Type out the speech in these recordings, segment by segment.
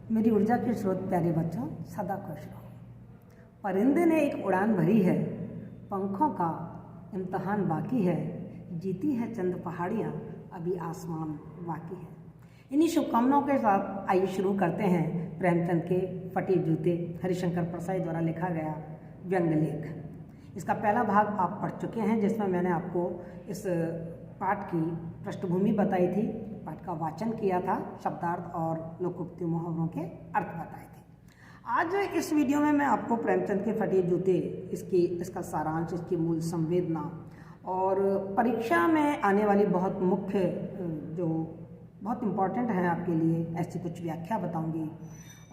मेरी ऊर्जा के स्रोत प्यारे बच्चों, सदा खुश रहो। परिंदे ने एक उड़ान भरी है, पंखों का इम्तहान बाकी है, जीती है चंद पहाड़ियाँ, अभी आसमान बाकी है। इन्हीं शुभकामनाओं के साथ आइए शुरू करते हैं प्रेमचंद के फटे जूते हरिशंकर परसाई द्वारा लिखा गया व्यंग्य लेख। इसका पहला भाग आप पढ़ चुके हैं, जिसमें मैंने आपको इस पाठ की पृष्ठभूमि बताई थी, पाठ का वाचन किया था, शब्दार्थ और लोकोक्ति मुहावरों के अर्थ बताए थे। आज इस वीडियो में मैं आपको प्रेमचंद के फटे जूते, इसका सारांश, इसकी मूल संवेदना और परीक्षा में आने वाली बहुत मुख्य जो बहुत इम्पॉर्टेंट है आपके लिए, ऐसी कुछ व्याख्या बताऊंगी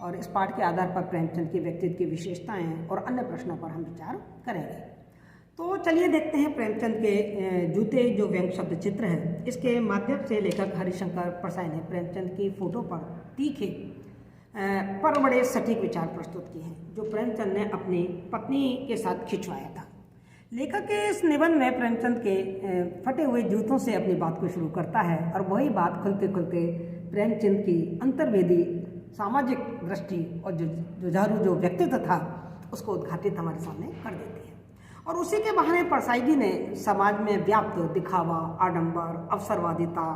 और इस पाठ के आधार पर प्रेमचंद के व्यक्तित्व की विशेषताएं और अन्य प्रश्नों पर हम विचार करेंगे। तो चलिए देखते हैं प्रेमचंद के जूते जो व्यंग्य शब्द चित्र है, इसके माध्यम से लेखक हरिशंकर परसाई ने प्रेमचंद की फोटो पर तीखे पर बड़े सटीक विचार प्रस्तुत किए हैं, जो प्रेमचंद ने अपनी पत्नी के साथ खिंचवाया था। लेखक के इस निबंध में प्रेमचंद के फटे हुए जूतों से अपनी बात को शुरू करता है और वही बात खुलते खुलते प्रेमचंद की अंतर्वेदी सामाजिक दृष्टि और जो जुझारू जो व्यक्तित्व था उसको उद्घाटित हमारे सामने कर देती है। और उसी के बहाने परसाई जी ने समाज में व्याप्त दिखावा, आडंबर, अवसरवादिता,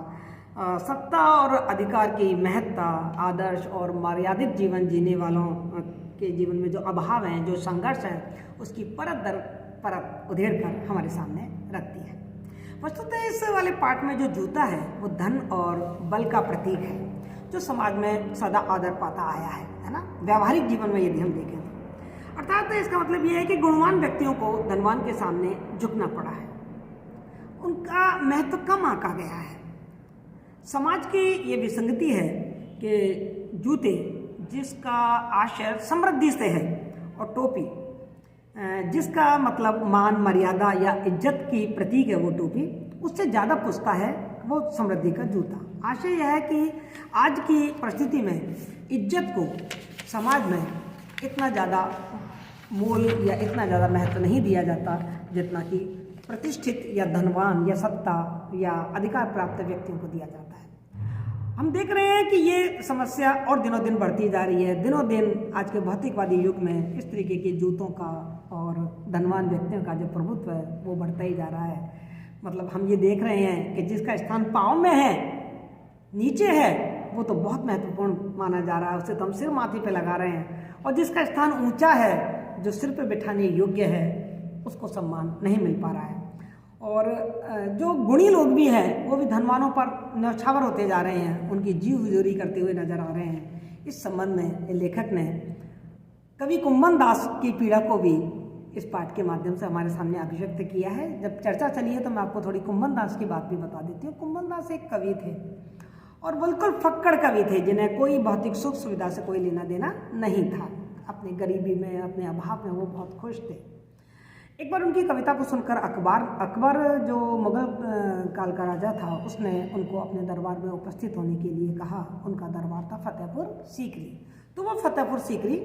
सत्ता और अधिकार की महत्ता, आदर्श और मर्यादित जीवन जीने वालों के जीवन में जो अभाव हैं, जो संघर्ष है, उसकी परत दर परत उधेड़ कर हमारे सामने रखती है। वस्तुतः इस वाले पाठ में जो जूता है वो धन और बल का प्रतीक है, जो समाज में सदा आदर पाता आया है ना। व्यावहारिक जीवन में यदि हम देखें तो अर्थात इसका मतलब यह है कि गुणवान व्यक्तियों को धनवान के सामने झुकना पड़ा है, उनका महत्व कम आंका गया है। समाज की ये विसंगति है कि जूते जिसका आशय समृद्धि से है और टोपी जिसका मतलब मान, मर्यादा या इज्जत की प्रतीक है, वो टोपी उससे ज़्यादा पुष्टा है वो समृद्धि का जूता। आशय यह है कि आज की परिस्थिति में इज्जत को समाज में इतना ज़्यादा मोल या इतना ज़्यादा महत्व नहीं दिया जाता जितना कि प्रतिष्ठित या धनवान या सत्ता या अधिकार प्राप्त व्यक्तियों को दिया जाता है। हम देख रहे हैं कि ये समस्या और दिनों दिन बढ़ती जा रही है। दिनों दिन आज के भौतिकवादी युग में इस तरीके के जूतों का और धनवान व्यक्तियों का जो प्रभुत्व है वो बढ़ता ही जा रहा है। मतलब हम ये देख रहे हैं कि जिसका स्थान पाँव में है, नीचे है, वो तो बहुत महत्वपूर्ण माना जा रहा है, उसे तो हम सिर माथे पे लगा रहे हैं, और जिसका स्थान ऊंचा है, जो सिर पे बिठाने योग्य है, उसको सम्मान नहीं मिल पा रहा है। और जो गुणी लोग भी हैं वो भी धनवानों पर न्यौछावर होते जा रहे हैं, उनकी जीव हुजूरी करते हुए नजर आ रहे हैं। इस संबंध में लेखक ने कवि कुंभन दास की पीड़ा को भी इस पाठ के माध्यम से हमारे सामने अभिव्यक्त किया है। जब चर्चा चली है तो मैं आपको थोड़ी कुंभन दास की बात भी बता देती हूँ। कुंभन दास एक कवि थे और बिल्कुल फक्कड़ कवि थे, जिन्हें कोई भौतिक सुख सुविधा से कोई लेना देना नहीं था। अपनी गरीबी में, अपने अभाव में वो बहुत खुश थे। एक बार उनकी कविता को सुनकर अकबर जो मुगल काल का राजा था, उसने उनको अपने दरबार में उपस्थित होने के लिए कहा। उनका दरबार था फतेहपुर सीकरी, तो वो फतेहपुर सीकरी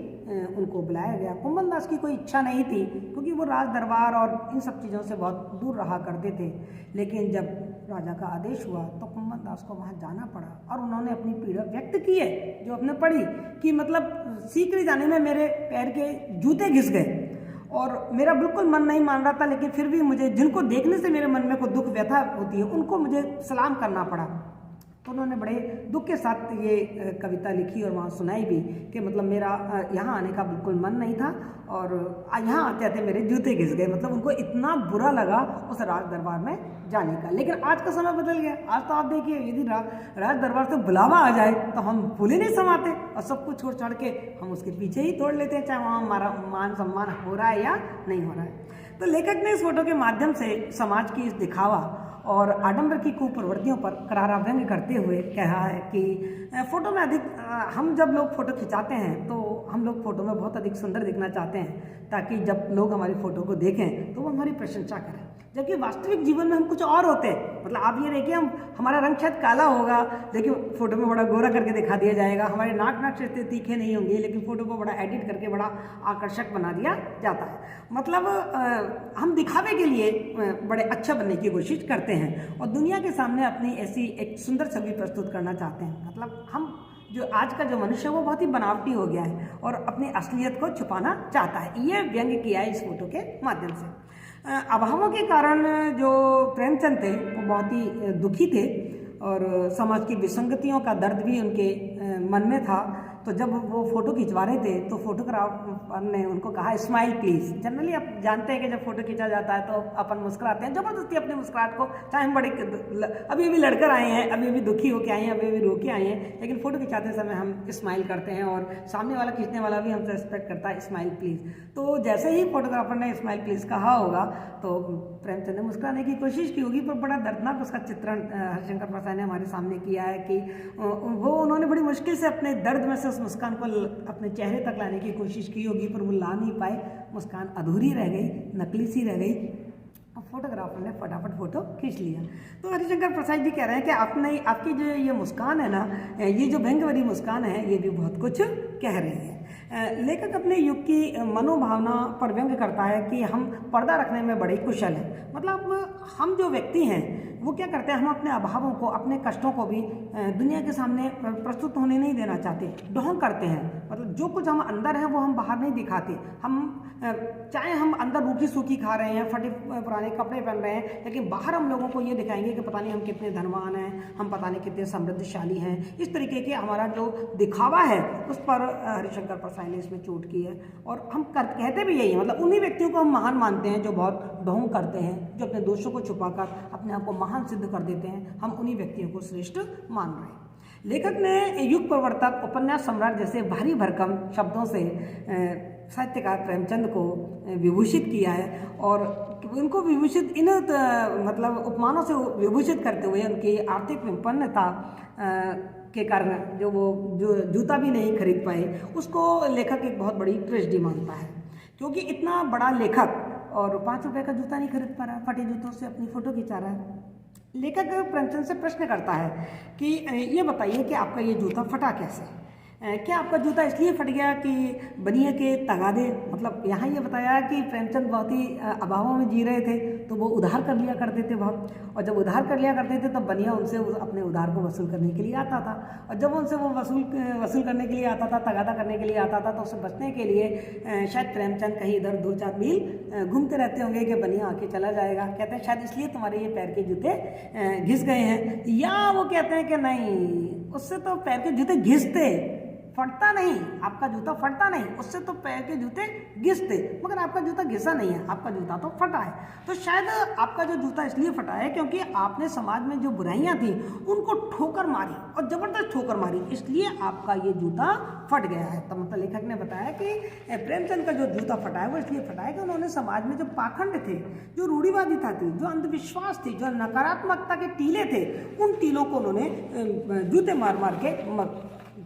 उनको बुलाया गया। कुंभन दास की कोई इच्छा नहीं थी, क्योंकि वो राज दरबार और इन सब चीज़ों से बहुत दूर रहा करते थे। लेकिन जब राजा का आदेश हुआ तो कुंभन दास को वहाँ जाना पड़ा और उन्होंने अपनी पीड़ा व्यक्त की है, जो आपने पढ़ी कि मतलब सीकरी जाने में मेरे पैर के जूते घिस गए और मेरा बिल्कुल मन नहीं मान रहा था, लेकिन फिर भी मुझे, जिनको देखने से मेरे मन में कोई दुख व्यथा होती है, उनको मुझे सलाम करना पड़ा। तो उन्होंने बड़े दुख के साथ ये कविता लिखी और वहाँ सुनाई भी कि मतलब मेरा यहाँ आने का बिल्कुल मन नहीं था और यहाँ आते आते मेरे जूते घिस गए। मतलब उनको इतना बुरा लगा उस राज दरबार में जाने का। लेकिन आज का समय बदल गया। आज तो आप देखिए, यदि राज दरबार से बुलावा आ जाए तो हम फूल ही नहीं समाते और सब कुछ छोड़ छाड़ के हम उसके पीछे ही तोड़ लेते हैं, चाहे वहाँ हमारा मान सम्मान हो रहा है या नहीं हो रहा है। तो लेखक ने इस फोटो के माध्यम से समाज की इस दिखावा और आडंबर की कुप्रवृत्तियों पर करारा व्यंग्य करते हुए कहा है कि फोटो में अधिक हम जब लोग फोटो खिंचाते हैं तो हम लोग फोटो में बहुत अधिक सुंदर दिखना चाहते हैं, ताकि जब लोग हमारी फोटो को देखें तो वो हमारी प्रशंसा करें। जबकि वास्तविक जीवन में हम कुछ और होते हैं। मतलब आप ये देखिए, हमारा रंग शायद काला होगा लेकिन फोटो में बड़ा गोरा करके दिखा दिया जाएगा, हमारे नाक से तीखे नहीं होंगे लेकिन फोटो को बड़ा एडिट करके बड़ा आकर्षक बना दिया जाता है। मतलब हम दिखावे के लिए बड़े अच्छा बनने की कोशिश करते हैं और दुनिया के सामने अपनी ऐसी एक सुंदर छवि प्रस्तुत करना चाहते हैं। मतलब हम जो आज का जो मनुष्य है वो बहुत ही बनावटी हो गया है और अपनी असलियत को छुपाना चाहता है। ये व्यंग्य किया है इस फोटो के माध्यम से। अभावों के कारण जो प्रेमचंद थे वो बहुत ही दुखी थे और समाज की विसंगतियों का दर्द भी उनके मन में था। तो जब वो फ़ोटो खिंचवा रहे थे तो फोटोग्राफर ने उनको कहा स्माइल प्लीज़। जनरली आप जानते हैं कि जब फोटो खींचा जाता है तो अपन मुस्कुराते हैं, ज़बरदस्ती अपनी मुस्कुराहट को, चाहे हम बड़े अभी अभी लड़कर आए हैं, अभी अभी दुखी होके आए हैं, अभी अभी रो के आए हैं, लेकिन फ़ोटो खिंचाते समय हम स्माइल करते हैं और सामने वाला खींचने वाला भी हमसे एक्सपेक्ट करता है स्माइल प्लीज़। तो जैसे ही फोटोग्राफर ने स्माइल प्लीज़ कहा होगा तो प्रेमचंद ने मुस्कुराने की कोशिश की होगी, पर बड़ा दर्दनाक उसका चित्रण हरिशंकर प्रसाद ने हमारे सामने किया है कि उन्होंने बड़ी मुश्किल से अपने दर्द में से उस मुस्कान को अपने चेहरे तक लाने की कोशिश की होगी, पर वो ला नहीं पाए। मुस्कान अधूरी रह गई, नकली सी रह गई और फोटोग्राफर ने फटाफट फोटो खींच लिया। तो हरिशंकर प्रसाद जी कह रहे हैं कि आपकी जो ये मुस्कान है ना, ये जो व्यंग्य वाली मुस्कान है, ये भी बहुत कुछ कह रही है। लेखक अपने युग की मनोभावना पर व्यंग्य करता है कि हम पर्दा रखने में बड़े कुशल हैं। मतलब हम जो व्यक्ति हैं वो क्या करते हैं, हम अपने अभावों को, अपने कष्टों को भी दुनिया के सामने प्रस्तुत होने नहीं देना चाहते, ढोंग करते हैं। मतलब जो कुछ हम अंदर है वो हम बाहर नहीं दिखाते। हम चाहे हम अंदर रूखी सूखी खा रहे हैं, फटे पुराने कपड़े पहन रहे हैं, लेकिन बाहर हम लोगों को ये दिखाएंगे कि पता नहीं हम कितने धनवान हैं, हम पता नहीं कितने समृद्धशाली हैं। इस तरीके के हमारा जो दिखावा है उस पर हरिशंकर प्रसाद ने इसमें चोट की है। और हम कहते भी यही है, मतलब उन्हीं व्यक्तियों को हम महान मानते हैं जो बहुत ढोंग करते हैं, जो अपने दोषों को छुपाकर अपने आप को महान सिद्ध कर देते हैं। हम उन्हीं व्यक्तियों को श्रेष्ठ मान रहे हैं। लेखक ने युग प्रवर्तक, उपन्यास सम्राट जैसे भारी भरकम शब्दों से साहित्यकार प्रेमचंद को विभूषित किया है और उनको विभूषित इन मतलब उपमानों से विभूषित करते हुए उनकी आर्थिक विपन्नता के कारण जो जूता भी नहीं खरीद पाए, उसको लेखक एक बहुत बड़ी ट्रेजेडी मानता है। क्योंकि इतना बड़ा लेखक और 5 रुपए का जूता नहीं खरीद पा रहा, फटे जूतों से अपनी फ़ोटो खिंचा रहा है। लेखक प्रेमचंद से प्रश्न करता है कि ये बताइए कि आपका ये जूता फटा कैसे? क्या आपका जूता इसलिए फट गया कि बनिए के तगादे, मतलब यहाँ ये बताया कि प्रेमचंद बहुत ही अभावों में जी रहे थे, तो वो उधार कर लिया करते थे बहुत, और जब उधार कर लिया करते थे तब बनिया उनसे अपने उधार को वसूल करने के लिए आता था, और जब उनसे वो वसूल करने के लिए आता था, तगादा करने के लिए आता था, तो उससे बचने के लिए शायद प्रेमचंद कहीं इधर 2-4 मील घूमते रहते होंगे कि बनिया आके चला जाएगा। कहते हैं शायद इसलिए तुम्हारे ये पैर के जूते घिस गए हैं, या वो कहते हैं कि नहीं, उससे तो पैर के जूते घिसते, फटता नहीं, आपका जूता फटता नहीं, उससे तो पैर के जूते घिसते, मगर आपका जूता घिसा नहीं है, आपका जूता तो फटा है। तो शायद आपका जो जूता इसलिए फटा है क्योंकि आपने समाज में जो बुराइयां थी उनको ठोकर मारी और ज़बरदस्त ठोकर मारी, इसलिए आपका ये जूता फट गया है। तो मतलब लेखक ने बताया कि प्रेमचंद का जो जूता फटा है वो इसलिए फटा है कि उन्होंने समाज में जो पाखंड थे, जो रूढ़िवादिता थी, जो अंधविश्वास थी, जो नकारात्मकता के टीले थे, उन टीलों को उन्होंने जूते मार मार के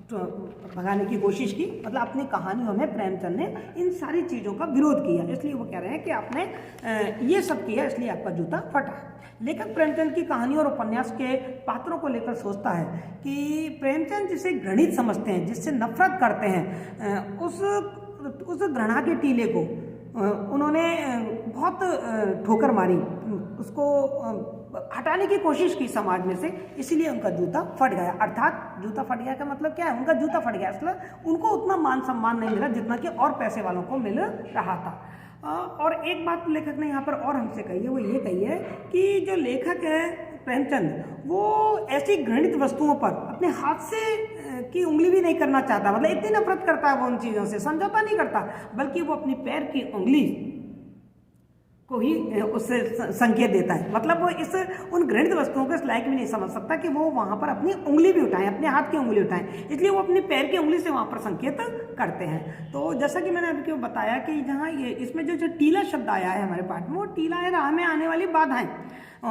भगाने की कोशिश की। मतलब अपनी कहानियों में प्रेमचंद ने इन सारी चीज़ों का विरोध किया, इसलिए वो कह रहे हैं कि आपने ये सब किया इसलिए आपका जूता फटा। लेखक प्रेमचंद की कहानी और उपन्यास के पात्रों को लेकर सोचता है कि प्रेमचंद जिसे घृणित समझते हैं, जिससे नफरत करते हैं, उस घृणा के टीले को उन्होंने बहुत ठोकर मारी, उसको हटाने की कोशिश की समाज में से, इसीलिए उनका जूता फट गया। अर्थात जूता फट गया का मतलब क्या है, उनका जूता फट गया, इसलिए उनको उतना मान सम्मान नहीं मिला जितना कि और पैसे वालों को मिल रहा था। और एक बात लेखक ने यहाँ पर और हमसे कही है, वो ये कही है कि जो लेखक है प्रेमचंद, वो ऐसी घृणित वस्तुओं पर अपने हाथ से की उंगली भी नहीं करना चाहता। मतलब इतनी नफरत करता है वो उन चीज़ों से, समझौता नहीं करता, बल्कि वो अपनी पैर की उंगली को ही उससे संकेत देता है। मतलब वो उन घृणित वस्तुओं को इस लायक भी नहीं समझ सकता कि वो वहाँ पर अपनी उंगली भी उठाएं, अपने हाथ की उंगली उठाएं, इसलिए वो अपनी पैर की उंगली से वहाँ पर संकेत करते हैं। तो जैसा कि मैंने आपको बताया कि जहाँ ये इसमें जो टीला शब्द आया है हमारे पाठ में, वो टीला है राह में आने वाली बाधाएं,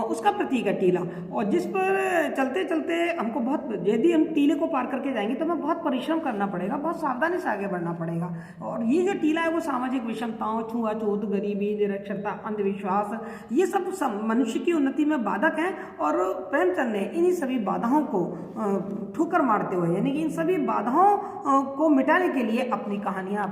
उसका प्रतीक है टीला, और जिस पर चलते चलते हमको बहुत, यदि हम टीले को पार करके जाएंगे तो हमें बहुत परिश्रम करना पड़ेगा, बहुत सावधानी से आगे बढ़ना पड़ेगा। और ये जो टीला है वो सामाजिक विषमताओं, छुआछूत, गरीबी, निरक्षरता, अंधविश्वास, ये सब मनुष्य की उन्नति में बाधक हैं। और प्रेमचंद ने इन्हीं सभी बाधाओं को ठोकर मारते हुए, यानी कि इन सभी बाधाओं को मिटाने के लिए अपनी कहानियाँ,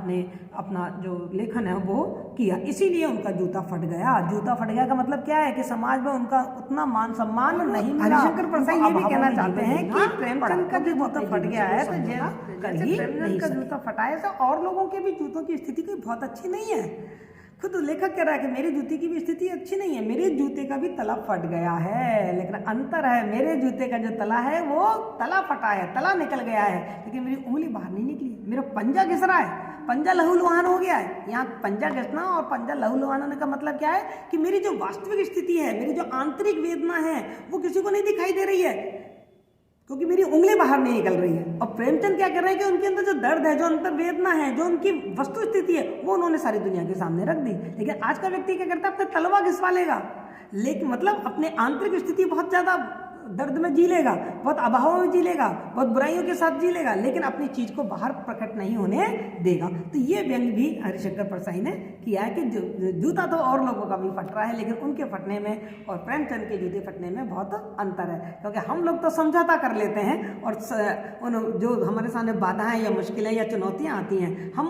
अपना जो लेखन है वो किया, इसीलिए उनका जूता फट गया। जूता फट गया का मतलब क्या है कि समाज में उनका उतना मान सम्मान नहीं मिला। हरिशंकर प्रसाद ये भी कहना चाहते हैं कि प्रेमचंद का जो जूता फट गया है तो जैसे प्रेमचंद का जूता फटा है तो और लोगों के भी जूतों की स्थिति कोई बहुत अच्छी नहीं है। खुद लेखक कह रहा है कि मेरे जूते की भी स्थिति अच्छी नहीं है, मेरे जूते का भी तला फट गया है, लेकिन अंतर है मेरे जूते का जो तला है वो तला फटा है, तला निकल गया है, लेकिन मेरी उंगली बाहर नहीं निकली, मेरा पंजा घिस रहा है, पंजा लहूलुहान हो गया है। यहाँ पंजा घिसना और पंजा लहूलुहान होने का मतलब क्या है कि मेरी जो वास्तविक स्थिति है, मेरी जो आंतरिक वेदना है वो किसी को नहीं दिखाई दे रही है, क्योंकि मेरी उंगली बाहर नहीं निकल रही है। और प्रेमचंद क्या कर रहे हैं कि उनके अंदर जो दर्द है, जो अंतर वेदना है, जो उनकी वस्तु स्थिति है, वो उन्होंने सारी दुनिया के सामने रख दी। लेकिन आज का व्यक्ति क्या करता है, अपने तलवा घिसवा लेगा, लेकिन मतलब अपने आंतरिक स्थिति बहुत ज्यादा दर्द में जी लेगा, बहुत अभाव में जी लेगा, बहुत बुराइयों के साथ जी लेगा, लेकिन अपनी चीज को बाहर प्रकट नहीं होने देगा। तो ये व्यंग भी हरिशंकर परसाई ने किया है कि जूता तो और लोगों का भी फट रहा है, लेकिन उनके फटने में और प्रेमचंद के जूते फटने में बहुत अंतर है। क्योंकि हम लोग तो समझौता कर लेते हैं और जो हमारे सामने बाधाएं या मुश्किलें या चुनौतियां आती हैं, हम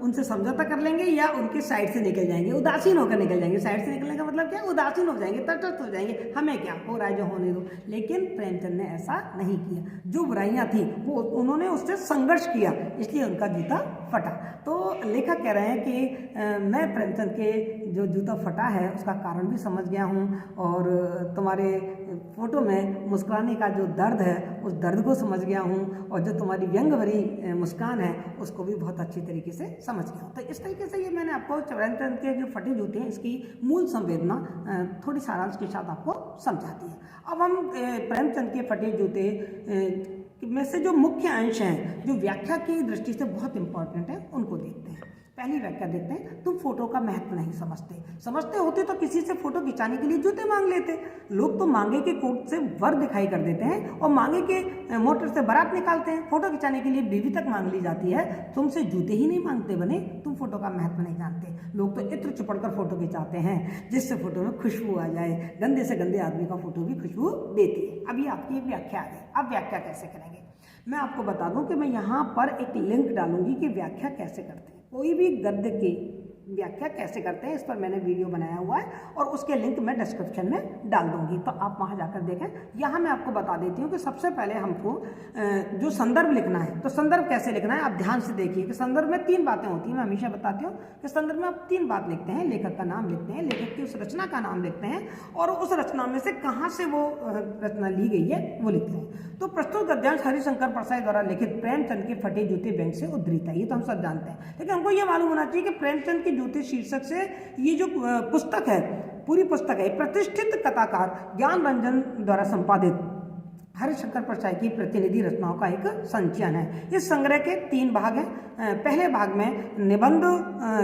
उनसे समझौता कर लेंगे या उनके साइड से निकल जाएंगे, उदासीन होकर निकल जाएंगे। साइड से निकलने का मतलब क्या, उदासीन हो जाएंगे, तटस्थ हो जाएंगे, हमें क्या हो रहा है जो होने दो। लेकिन प्रेमचंद ने ऐसा नहीं किया, जो बुराइयां थी वो उन्होंने उससे संघर्ष किया, इसलिए उनका जूता फटा। तो लेखक कह रहे हैं कि मैं प्रेमचंद के जो जूता फटा है उसका कारण भी समझ गया हूँ, और तुम्हारे फोटो में मुस्कुराने का जो दर्द है उस दर्द को समझ गया हूँ, और जो तुम्हारी व्यंग भरी मुस्कान है उसको भी बहुत अच्छी तरीके से समझ गया हूँ। तो इस तरीके से ये मैंने आपको प्रेमचंद के जो फटे जूते हैं इसकी मूल संवेदना थोड़ी सारांश के साथ आपको समझाती है। अब हम प्रेमचंद के फटे जूते में से जो मुख्य अंश हैं, जो व्याख्या की दृष्टि से बहुत इंपॉर्टेंट है, उनको देखते हैं। पहली व्याख्या देखते हैं। तुम फोटो का महत्व नहीं समझते होते तो किसी से फोटो खिंचाने के लिए जूते मांग लेते। लोग तो मांगे के कोट से वर दिखाई कर देते हैं और मांगे के मोटर से बारात निकालते हैं। फोटो खिंचाने के लिए बीवी तक मांग ली जाती है, तुमसे जूते ही नहीं मांगते बने। तुम फोटो का महत्व नहीं जानते। लोग तो इत्र चिपड़कर फोटो खिंचाते हैं जिससे फोटो में खुशबू आ जाए। गंदे से गंदे आदमी का फोटो भी खुशबू देती है। अभी आपकी व्याख्या आ गई। अब व्याख्या कैसे करेंगे मैं आपको बता दूं कि मैं यहाँ पर एक लिंक डालूंगी कि व्याख्या कैसे करते हैं। कोई भी गद्य की व्याख्या कैसे करते हैं इस पर मैंने वीडियो बनाया हुआ है और उसके लिंक मैं डिस्क्रिप्शन में डाल दूंगी, तो आप वहां जाकर देखें। यहाँ मैं आपको बता देती हूँ कि सबसे पहले हमको जो संदर्भ लिखना है, तो संदर्भ कैसे लिखना है आप ध्यान से देखिए कि संदर्भ में 3 बातें होती हैं। मैं हमेशा बताती हूँ कि संदर्भ में आप 3 बात लिखते हैं। लेखक का नाम लिखते हैं, लेखक की उस रचना का नाम लिखते हैं और उस रचना में से कहाँ से वो रचना ली गई है वो लिखते हैं। तो प्रस्तुत गद्यांश हरिशंकर परसाई द्वारा लिखित प्रेमचंद के फटे जूते व्यंग से उद्धृत है। ये तो हम सब जानते हैं, लेकिन हमको ये मालूम होना चाहिए कि प्रेमचंद के जूते शीर्षक से ये जो पुस्तक है, पूरी पुस्तक है, प्रतिष्ठित कथाकार ज्ञान रंजन द्वारा संपादित हरिशंकर परसाई की प्रतिनिधि रचनाओं का एक संचयन है। इस संग्रह के 3 भाग हैं। पहले भाग में निबंध,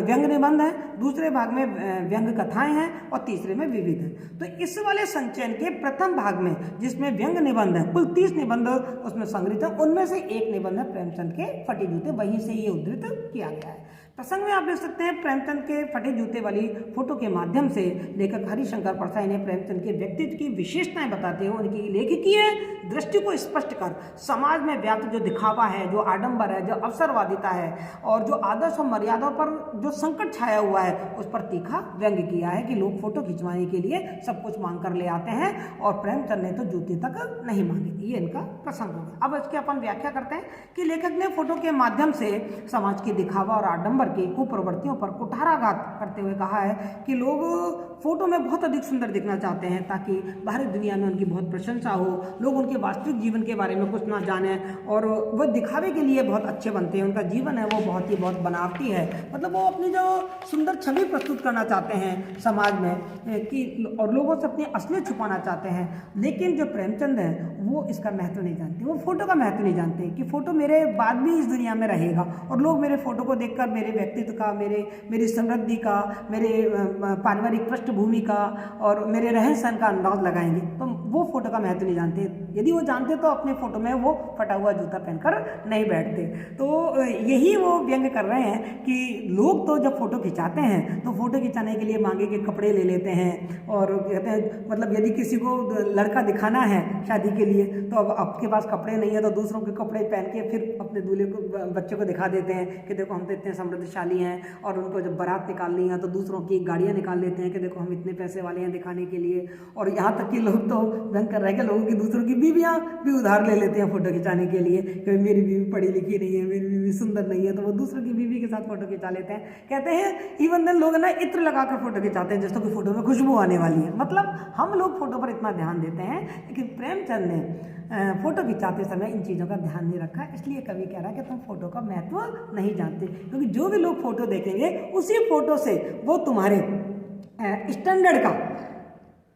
व्यंग निबंध है, दूसरे भाग में व्यंग कथाएं हैं और तीसरे में विविध है। तो इस वाले संचयन के प्रथम भाग में जिसमें व्यंग निबंध है, कुल 30 निबंध उसमें संग्रहित है, उनमें से एक निबंध है प्रेमचंद के फटे जूते, वहीं से ये उद्धृत किया गया है। प्रसंग में आप देख सकते हैं प्रेमचंद के फटे जूते वाली फोटो के माध्यम से लेखक हरिशंकर परसाई ने प्रेमचंद के व्यक्तित्व की विशेषताएं बताते हुए उनकी लेखकीय दृष्टि को स्पष्ट कर समाज में व्याप्त जो दिखावा है, जो आडंबर है, जो अवसरवादिता है और जो आदर्श और मर्यादाओं पर जो संकट छाया हुआ है उस पर तीखा व्यंग किया है कि लोग फोटो खिंचवाने के लिए सब कुछ मांग कर ले आते हैं और प्रेमचंद ने तो जूते तक नहीं मांगे। ये इनका प्रसंग हो गया। अब इसकी अपन व्याख्या करते हैं कि लेखक ने फोटो के माध्यम से समाज के दिखावा और आडंबर के कुप्रवृत्तियों पर कुठाराघात करते हुए कहा है कि लोग फोटो में बहुत अधिक सुंदर दिखना चाहते हैं ताकि बाहरी दुनिया में उनकी बहुत प्रशंसा हो, लोग उनके वास्तविक जीवन के बारे में कुछ ना जाने और वो दिखावे के लिए बहुत अच्छे बनते हैं। उनका जीवन है वो बहुत बनावटी है, मतलब वो अपनी जो सुंदर छवि प्रस्तुत करना चाहते हैं समाज में कि और लोगों से अपनी असलियत छुपाना चाहते हैं। लेकिन जो प्रेमचंद है वो इसका महत्व नहीं जानते, वो फोटो का महत्व नहीं जानते कि फोटो मेरे बाद भी इस दुनिया में रहेगा और लोग मेरे फोटो को देखकर मेरे व्यक्तित्व का, मेरी समृद्धि का, मेरे पारिवारिक पृष्ठभूमि का और मेरे रहन सहन का अंदाज लगाएंगे। तो वो फोटो का महत्व नहीं जानते। यदि वो जानते तो अपने फोटो में वो फटा हुआ जूता पहनकर नहीं बैठते। तो यही वो व्यंग कर रहे हैं कि लोग तो जब फोटो खिंचाते हैं तो फोटो खिंचाने के लिए मांगे के कपड़े ले लेते हैं और कहते हैं, मतलब यदि किसी को लड़का दिखाना है शादी के लिए तो अब आपके पास कपड़े नहीं है तो दूसरों के कपड़े पहन के फिर अपने दूल्हे को, बच्चे को दिखा देते हैं कि देखो हम तो इतने समृद्धशाली हैं। और उनको जब बारात निकालनी है तो दूसरों की गाड़ियाँ निकाल लेते हैं कि देखो हम इतने पैसे वाले हैं दिखाने के लिए। और यहाँ तक कि लोग तो भयंकर रह गए, लोगों की दूसरों की बीवियाँ भी उधार ले लेते हैं फ़ोटो खिंचाने के लिए कि मेरी बीवी पढ़ी लिखी नहीं है, मेरी बीवी सुंदर नहीं है, तो वो दूसरों की बीवी के साथ फ़ोटो खिंचा लेते हैं। कहते हैं इवन देन लोग ना इत्र लगाकर फ़ोटो खिंचाते हैं जैसे कि फ़ोटो में खुशबू आने वाली है। मतलब हम लोग फ़ोटो पर इतना ध्यान देते हैं, लेकिन प्रेमचंद ने फ़ोटो खिंचाते समय इन चीज़ों का ध्यान नहीं रखा। इसलिए कवि कह रहा है कि तुम फ़ोटो का महत्व नहीं जानते, क्योंकि जो भी लोग फ़ोटो देखेंगे उसी फ़ोटो से वो तुम्हारे स्टैंडर्ड का,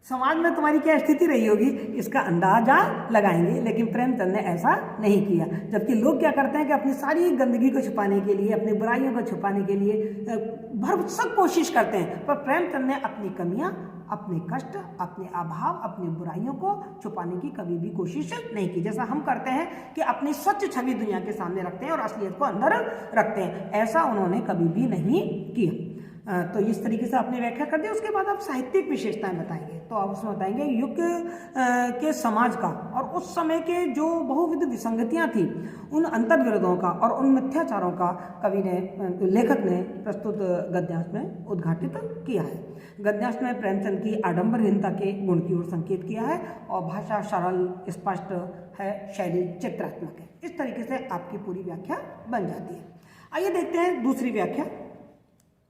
समाज में तुम्हारी क्या स्थिति रही होगी, इसका अंदाजा लगाएंगे। लेकिन प्रेमचंद ने ऐसा नहीं किया। जबकि लोग क्या करते हैं कि अपनी सारी गंदगी को छुपाने के लिए, अपनी बुराइयों को छुपाने के लिए भरसक कोशिश करते हैं, पर प्रेमचंद ने अपनी कमियां, अपने कष्ट, अपने अभाव, अपनी बुराइयों को छुपाने की कभी भी कोशिश नहीं की। जैसा हम करते हैं कि अपनी स्वच्छ छवि दुनिया के सामने रखते हैं और असलियत को अंदर रखते हैं, ऐसा उन्होंने कभी भी नहीं किया। तो इस तरीके से आपने व्याख्या कर दी। उसके बाद आप साहित्यिक विशेषताएं बताएंगे, तो आप उसमें बताएंगे युग के समाज का और उस समय के जो बहुविध विसंगतियां थी, उन अंतर्विरोधों का और उन मिथ्याचारों का कवि ने, लेखक ने प्रस्तुत गद्यांश में उद्घाटित किया है। गद्यांश में प्रेमचंद की आडंबरहीनता के गुण की ओर संकेत किया है और भाषा सरल स्पष्ट है, शैली चित्रात्मक है। इस तरीके से आपकी पूरी व्याख्या बन जाती है। आइए देखते हैं दूसरी व्याख्या।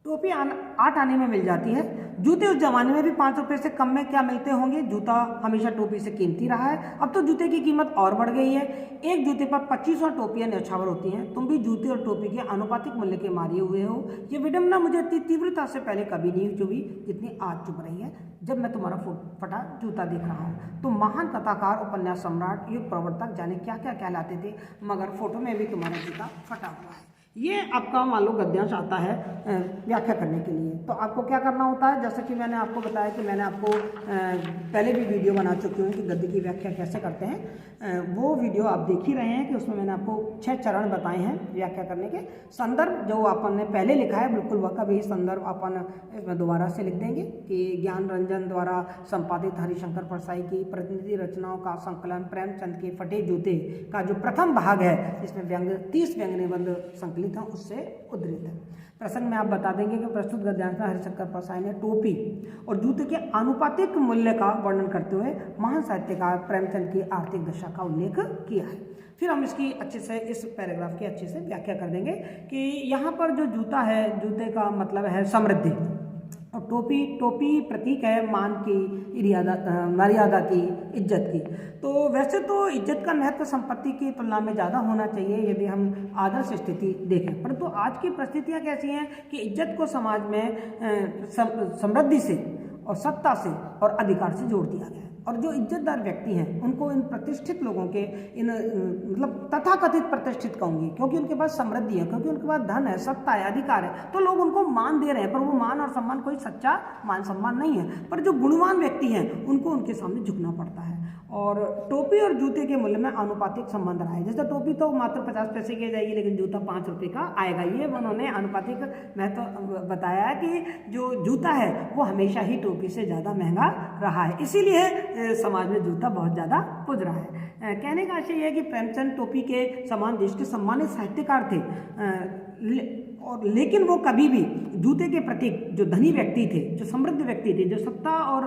टोपी 8 आने में मिल जाती है। जूते उस जमाने में भी 5 रुपये से कम में क्या मिलते होंगे। जूता हमेशा टोपी से कीमती रहा है, अब तो जूते की कीमत और बढ़ गई है। एक जूते पर 2500 टोपियां न्यौछावर होती हैं। तुम भी जूते और टोपी के आनुपातिक मूल्य के मारे हुए हो। ये विडंबना मुझे इतनी तीव्रता से पहले कभी नहीं चुभी जितनी आज चुभ रही है जब मैं तुम्हारा फटा जूता देख रहा हूँ। तुम महान कथाकार, उपन्यास सम्राट, युग प्रवर्तक, जाने क्या क्या कहलाते थे, मगर फोटो में भी तुम्हारा जूता फटा हुआ है। ये आपका मान लो गद्यांश आता है व्याख्या करने के लिए, तो आपको क्या करना होता है। जैसा कि मैंने आपको बताया कि मैंने आपको पहले भी वीडियो बना चुकी हूँ कि गद्य की व्याख्या कैसे करते हैं। वो वीडियो आप देख ही रहे हैं कि उसमें मैंने आपको 6 चरण बताए हैं व्याख्या करने के। संदर्भ जो अपन ने पहले लिखा है बिल्कुल वह का भी संदर्भ अपन इसमें दोबारा से लिख देंगे कि ज्ञान रंजन द्वारा संपादित हरिशंकर परसाई की प्रतिनिधि रचनाओं का संकलन प्रेमचंद के फटे जूते का जो प्रथम भाग है, जिसमें 30 व्यंग निबंध संकलित हैं, उससे उद्धृत है। प्रसंग में आप बता देंगे कि प्रस्तुत गद्यांश में हरिशंकर परसाई ने टोपी और जूते के आनुपातिक मूल्य का वर्णन करते हुए महान साहित्यकार प्रेमचंद की आर्थिक दशा का उल्लेख किया है। फिर हम इसकी अच्छे से, इस पैराग्राफ की अच्छे से व्याख्या कर देंगे कि यहाँ पर जो जूता है, जूते का मतलब है समृद्धि, और टोपी प्रतीक है मान की, मर्यादा की, इज्जत की। तो वैसे तो इज्जत का महत्व संपत्ति की तुलना में ज़्यादा होना चाहिए यदि हम आदर्श स्थिति देखें, परंतु आज की परिस्थितियाँ कैसी हैं कि इज्जत को समाज में समृद्धि से और सत्ता से और अधिकार से जोड़ दिया गया है। और जो इज्जतदार व्यक्ति हैं उनको इन प्रतिष्ठित लोगों के, इन मतलब तथाकथित प्रतिष्ठित कहूँगी, क्योंकि उनके पास समृद्धि है, क्योंकि उनके पास धन है, सत्ता है, अधिकार है, तो लोग उनको मान दे रहे हैं। पर वो मान और सम्मान कोई सच्चा मान सम्मान नहीं है। पर जो गुणवान व्यक्ति हैं उनको उनके सामने झुकना पड़ता है। और टोपी और जूते के मूल्य में आनुपातिक संबंध रहा है। जैसे टोपी तो मात्र 50 पैसे की जाएगी, लेकिन जूता 5 रुपये का आएगा। ये उन्होंने आनुपातिक महत्व बताया कि जो जूता है वो हमेशा ही टोपी से ज़्यादा महंगा रहा है, इसीलिए समाज में जूता बहुत ज़्यादा पुज रहा है। कहने का आशय यह है कि प्रेमचंद टोपी के समान देश के सम्मानित साहित्यकार थे, और लेकिन वो कभी भी जूते के प्रति जो धनी व्यक्ति थे, जो समृद्ध व्यक्ति थे, जो सत्ता और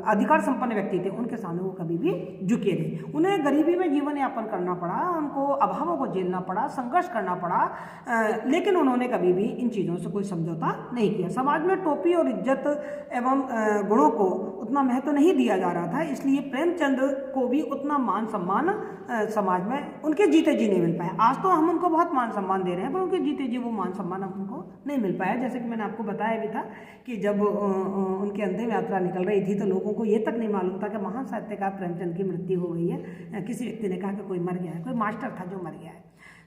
अधिकार संपन्न व्यक्ति थे, उनके सामने वो कभी भी झुके नहीं। उन्हें गरीबी में जीवन यापन करना पड़ा, उनको अभावों को झेलना पड़ा, संघर्ष करना पड़ा, लेकिन उन्होंने कभी भी इन चीज़ों से कोई समझौता नहीं किया। समाज में टोपी और इज्जत एवं गुणों को उतना महत्व नहीं दिया जा रहा था, इसलिए प्रेमचंद को भी उतना मान सम्मान समाज में उनके जीते जी नहीं मिल पाया। आज तो हम उनको बहुत मान सम्मान दे रहे हैं, पर उनके जीते जी वो मान सम्मान उनको नहीं मिल पाया। जैसे कि मैंने आपको बताया भी था कि जब उनकी अंतिम यात्रा निकल रही थी तो लोगों को ये तक नहीं मालूम था कि महान साहित्यकार प्रेमचंद की मृत्यु हो गई है। किसी व्यक्ति ने कहा कि कोई मर गया है, कोई मास्टर था जो मर गया है।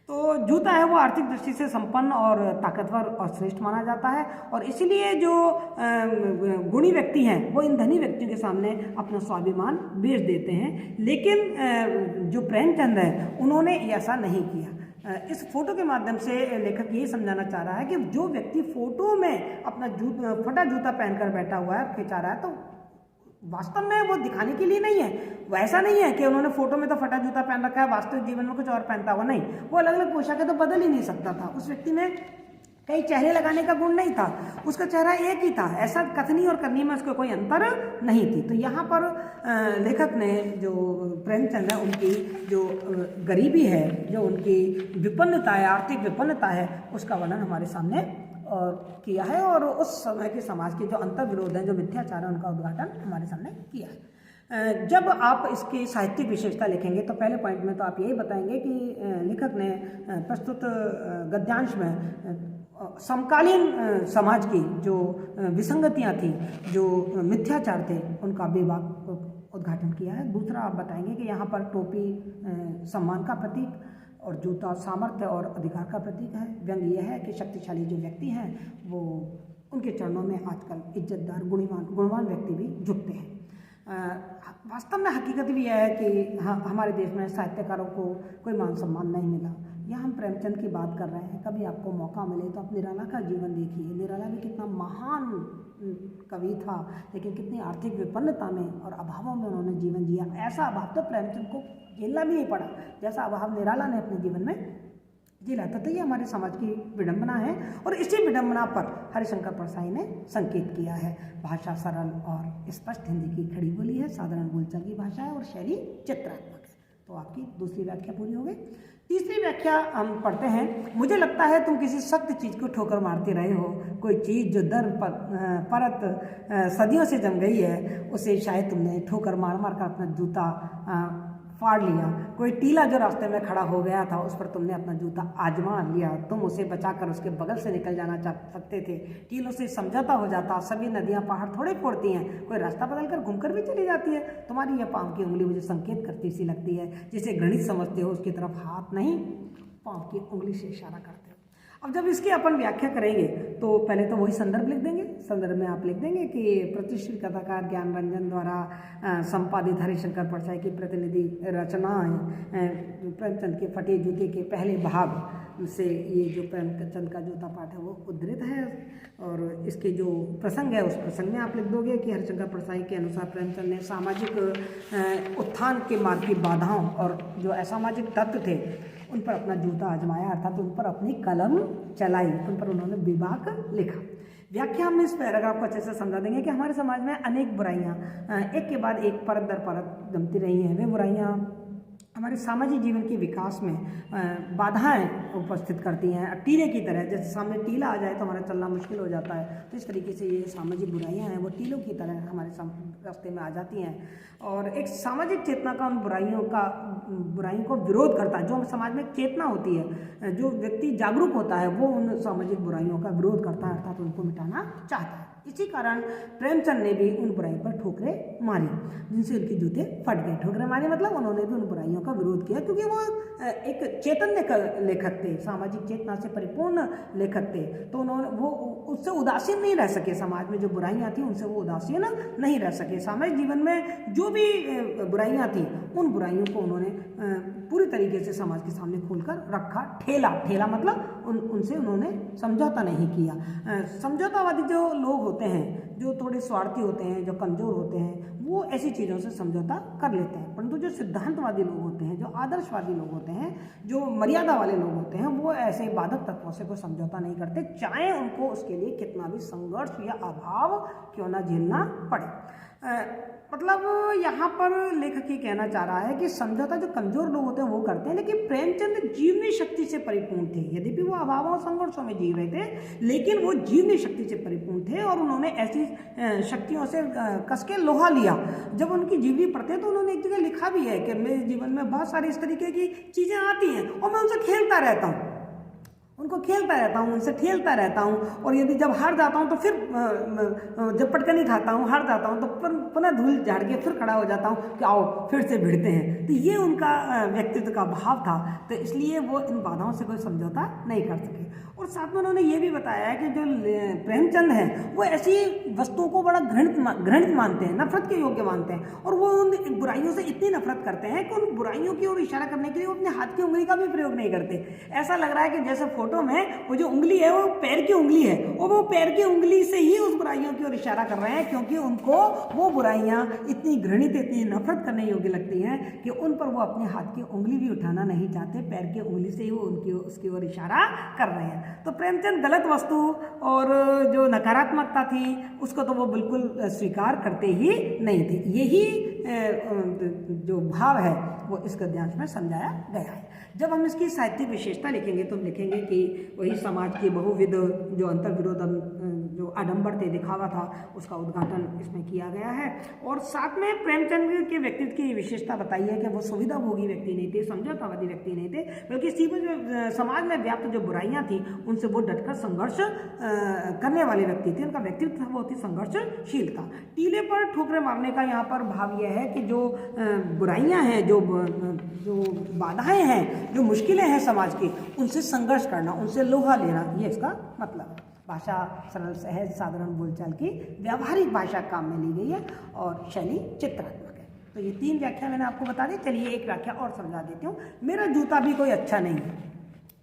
तो जूता है वो आर्थिक दृष्टि से संपन्न और ताकतवर और श्रेष्ठ माना जाता है, और इसीलिए जो गुणी व्यक्ति हैं वो इन धनी व्यक्तियों के सामने अपना स्वाभिमान बेच देते हैं। लेकिन जो प्रेमचंद है उन्होंने ऐसा नहीं किया। इस फोटो के माध्यम से लेखक ये समझाना चाह रहा है कि जो व्यक्ति फोटो में अपना फटा जूता पहनकर बैठा हुआ है, खिंचा रहा है, तो वास्तव में वो दिखाने के लिए नहीं है। वैसा नहीं है कि उन्होंने फोटो में तो फटा जूता पहन रखा है, वास्तविक जीवन में कुछ और पहनता हुआ नहीं। वो अलग अलग पोशाकें तो बदल ही नहीं सकता था। उस व्यक्ति ने कई चेहरे लगाने का गुण नहीं था, उसका चेहरा एक ही था, ऐसा कथनी और करनी में उसको कोई अंतर नहीं थी। तो यहाँ पर लेखक ने जो प्रेमचंद है उनकी जो गरीबी है, जो उनकी विपन्नता है, आर्थिक विपन्नता है, उसका वर्णन हमारे सामने और किया है और उस समय के समाज के जो अंतर्विरोध हैं, जो मिथ्याचार है, उनका उद्घाटन हमारे सामने किया है। जब आप इसकी साहित्यिक विशेषता लिखेंगे तो पहले पॉइंट में तो आप यही बताएंगे कि लेखक ने प्रस्तुत गद्यांश में समकालीन समाज की जो विसंगतियां थी, जो मिथ्याचार थे, उनका बेबाक उद्घाटन किया है। दूसरा आप बताएंगे कि यहाँ पर टोपी सम्मान का प्रतीक और जूता सामर्थ्य और अधिकार का प्रतीक है। व्यंग यह है कि शक्तिशाली जो व्यक्ति हैं वो उनके चरणों में आजकल इज्जतदार गुणवान व्यक्ति भी झुकते हैं। वास्तव में हकीकत भी यह है कि हमारे देश में साहित्यकारों को कोई मान सम्मान नहीं मिला। यहाँ हम प्रेमचंद की बात कर रहे हैं, कभी आपको मौका मिले तो आप निराला का जीवन देखिए। निराला भी कितना महान कवि था, लेकिन कितनी आर्थिक विपन्नता में और अभावों में उन्होंने जीवन जिया। ऐसा अभाव तो प्रेमचंद को झेलना भी नहीं पड़ा जैसा अभाव निराला ने अपने जीवन में झेला था। तो ये हमारे समाज की विडंबना है और इसी विडंबना पर हरिशंकर परसाई ने संकेत किया है। भाषा सरल और स्पष्ट हिंदी की खड़ी बोली है, साधारण बोलचाल की भाषा है और शैली चित्रात्मक है। तो आपकी दूसरी व्याख्या पूरी हो गई। तीसरी व्याख्या हम पढ़ते हैं। मुझे लगता है तुम किसी सख्त चीज़ को ठोकर मारते रहे हो। कोई चीज़ जो दर परत सदियों से जम गई है, उसे शायद तुमने ठोकर मार मार कर अपना जूता फाड़ लिया। कोई टीला जो रास्ते में खड़ा हो गया था, उस पर तुमने अपना जूता आजमा लिया। तुम उसे बचाकर उसके बगल से निकल जाना चाह सकते थे। टीलों से समझौता हो जाता। सभी नदियां पहाड़ थोड़े फोड़ती हैं, कोई रास्ता बदलकर घूमकर भी चली जाती है। तुम्हारी यह पाँव की उंगली मुझे संकेत करती सी लगती है। जिसे गणित समझते हो उसकी तरफ हाथ नहीं, पाँव की उंगली से इशारा करते हो। अब जब इसकी अपन व्याख्या करेंगे तो पहले तो वही संदर्भ लिख देंगे। संदर्भ में आप लिख देंगे कि प्रतिष्ठित कथाकार ज्ञान रंजन द्वारा संपादित हरिशंकर परसाई की प्रतिनिधि रचनाएं प्रेमचंद के फटे जूते के पहले भाग से ये जो प्रेमचंद का जूता पाठ है वो उद्धृत है। और इसके जो प्रसंग है उस प्रसंग में आप लिख दोगे कि हरिशंकर परसाई के अनुसार प्रेमचंद ने सामाजिक उत्थान के मार्ग की बाधाओं और जो असामाजिक तत्व थे उन पर अपना जूता आजमाया, अर्थात उन पर अपनी कलम चलाई, उन पर उन्होंने बेबाक लिखा। व्याख्या हम इस पैराग्राफ को अच्छे से समझा देंगे कि हमारे समाज में अनेक बुराइयां एक के बाद एक परत दर परत जमती रही हैं। वे बुराइयां हमारे सामाजिक जीवन के विकास में बाधाएं उपस्थित करती हैं। टीले की तरह, जैसे सामने टीला आ जाए तो हमारा चलना मुश्किल हो जाता है, तो इस तरीके से ये सामाजिक बुराइयां हैं वो टीलों की तरह हमारे रास्ते में आ जाती हैं। और एक सामाजिक चेतना का उन बुराइयों को विरोध करता है। जो समाज में चेतना होती है, जो व्यक्ति जागरूक होता है, वो उन सामाजिक बुराइयों का विरोध करता है, अर्थात उनको मिटाना चाहता है। इसी कारण प्रेमचंद ने भी उन बुराइयों पर ठोकरें मारी, जिनसे उनके जूते फट गए। ठोकरें मारी मतलब उन्होंने भी उन बुराइयों का विरोध किया, क्योंकि वो एक चैतन्य लेखक थे, सामाजिक चेतना से परिपूर्ण लेखक थे। तो उन्होंने वो उससे उदासीन नहीं रह सके। समाज में जो बुराइयां थी उनसे वो उदासीन नहीं रह सके। सामाजिक जीवन में जो भी बुराइयां थी उन बुराइयों को उन्होंने पूरी तरीके से समाज के सामने खोलकर रखा। ठेला मतलब उनसे उन्होंने समझौता नहीं किया। समझौतावादी जो लोग होते हैं, जो थोड़े स्वार्थी होते हैं, जो कमज़ोर होते हैं, वो ऐसी चीज़ों से समझौता कर लेते हैं। परंतु जो सिद्धांतवादी लोग होते हैं, जो आदर्शवादी लोग होते हैं, जो मर्यादा वाले लोग होते हैं, वो ऐसे बाधक तत्वों से कोई समझौता नहीं करते, चाहे उनको उसके लिए कितना भी संघर्ष या अभाव क्यों ना झेलना पड़े। मतलब यहाँ पर लेखक ये कहना चाह रहा है कि समझौता जो कमज़ोर लोग होते हैं वो करते हैं, लेकिन प्रेमचंद जीवनी शक्ति से परिपूर्ण थे। यद्यपि वो अभावों और संघर्षों में जी रहे थे, लेकिन वो जीवनी शक्ति से परिपूर्ण थे और उन्होंने ऐसी शक्तियों से कस के लोहा लिया। जब उनकी जीवनी पढ़ते हैं तो उन्होंने एक जगह लिखा भी है कि मेरे जीवन में बहुत सारी इस तरीके की चीज़ें आती हैं और मैं उनसे खेलता रहता हूँ, उनको खेलता रहता हूँ, उनसे खेलता रहता हूँ। और यदि जब हार जाता हूँ तो फिर जब पटकनी खाता हूँ, हार जाता हूँ तो पुनः धूल झाड़ के फिर खड़ा हो जाता हूँ कि आओ फिर से भिड़ते हैं। तो ये उनका व्यक्तित्व का भाव था, तो इसलिए वो इन बाधाओं से कोई समझौता नहीं कर सके। और साथ में उन्होंने ये भी बताया है कि जो प्रेमचंद हैं वो ऐसी वस्तुओं को बड़ा घृणित मानते हैं, नफरत के योग्य मानते हैं, और वो उन बुराइयों से इतनी नफरत करते हैं कि उन बुराइयों की ओर इशारा करने के लिए वो अपने हाथ की उंगली का भी प्रयोग नहीं करते। ऐसा लग रहा है कि जैसे फोटो में हैं, वो जो उंगली है वो पैर की उंगली है, और वो पैर की उंगली से ही उस बुराइयों की ओर इशारा कर रहे हैं, क्योंकि उनको वो बुराइयां इतनी घृणित, इतनी नफरत करने योग्य लगती हैं कि उन पर वो अपने हाथ की उंगली भी उठाना नहीं चाहते, पैर की उंगली से ही वो उसकी ओर इशारा कर रहे हैं। तो प्रेमचंद गलत वस्तु और जो नकारात्मकता थी उसको तो वो बिल्कुल स्वीकार करते ही नहीं थे। यही जो भाव है वो इस गद्यांश में समझाया गया है। जब हम इसकी साहित्यिक विशेषता लिखेंगे तो हम लिखेंगे कि वही समाज की बहुविध जो अंतर्विरोध, जो आडंबर थे, दिखावा था, उसका उद्घाटन इसमें किया गया है। और साथ में प्रेमचंद के व्यक्तित्व की विशेषता बताई है कि वो सुविधाभोगी व्यक्ति नहीं थे, समझौतावादी व्यक्ति नहीं थे, बल्कि सीधे जो समाज में व्याप्त जो बुराइयां थी उनसे वो डटकर संघर्ष करने वाले व्यक्ति थे। उनका व्यक्तित्व वो थी संघर्षशील था। टीले पर ठोकरे मारने का यहाँ पर भाव यह है कि जो बुराइयां हैं, जो बाधाएं हैं, जो मुश्किलें हैं समाज की, उनसे संघर्ष करना, उनसे लोहा लेना, ये इसका मतलब है। भाषा सरल, सहज, साधारण बोलचाल की व्यावहारिक भाषा काम में ली गई है और शैली चित्रात्मक है। तो ये 3 व्याख्या मैंने आपको बता दी। चलिए एक व्याख्या और समझा देती हूँ। मेरा जूता भी कोई अच्छा नहीं है,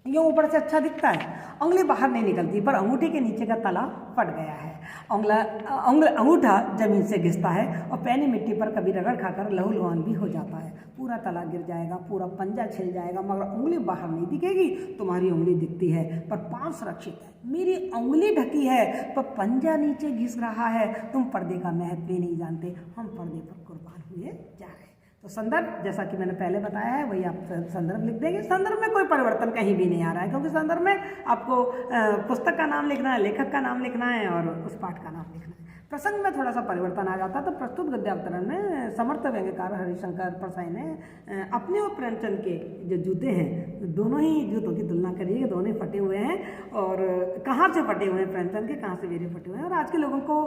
ये ऊपर से अच्छा दिखता है, उंगली बाहर नहीं निकलती, पर अंगूठी के नीचे का तला फट गया है, अंगूठा जमीन से घिसता है और पैनी मिट्टी पर कभी रगड़ खाकर लहूलुहान भी हो जाता है। पूरा तला गिर जाएगा, पूरा पंजा छिल जाएगा, मगर उंगली बाहर नहीं दिखेगी। तुम्हारी उंगली दिखती है पर पांव सुरक्षित है। मेरी उंगली ढकी है पर पंजा नीचे घिस रहा है। तुम पर्दे का महत्व ही नहीं जानते, हम पर्दे पर कुर्बान हुए जा रहे हैं। तो संदर्भ, जैसा कि मैंने पहले बताया है, वही आप संदर्भ लिख देंगे। संदर्भ में कोई परिवर्तन कहीं भी नहीं आ रहा है, क्योंकि संदर्भ में आपको पुस्तक का नाम लिखना है, लेखक का नाम लिखना है और उस पाठ का नाम लिखना है। प्रसंग में थोड़ा सा परिवर्तन आ जाता है। तो प्रस्तुत गद्यावतरण में समर्थ व्यंग्यकार हरिशंकर परसाई ने अपने और प्रेमचंद के जो जूते हैं, दोनों ही जूतों की तुलना करिए, दोनों ही फटे हुए हैं। और कहाँ से फटे हुए हैं प्रेमचंद के, कहाँ से मेरे फटे हुए हैं। और आज के लोगों को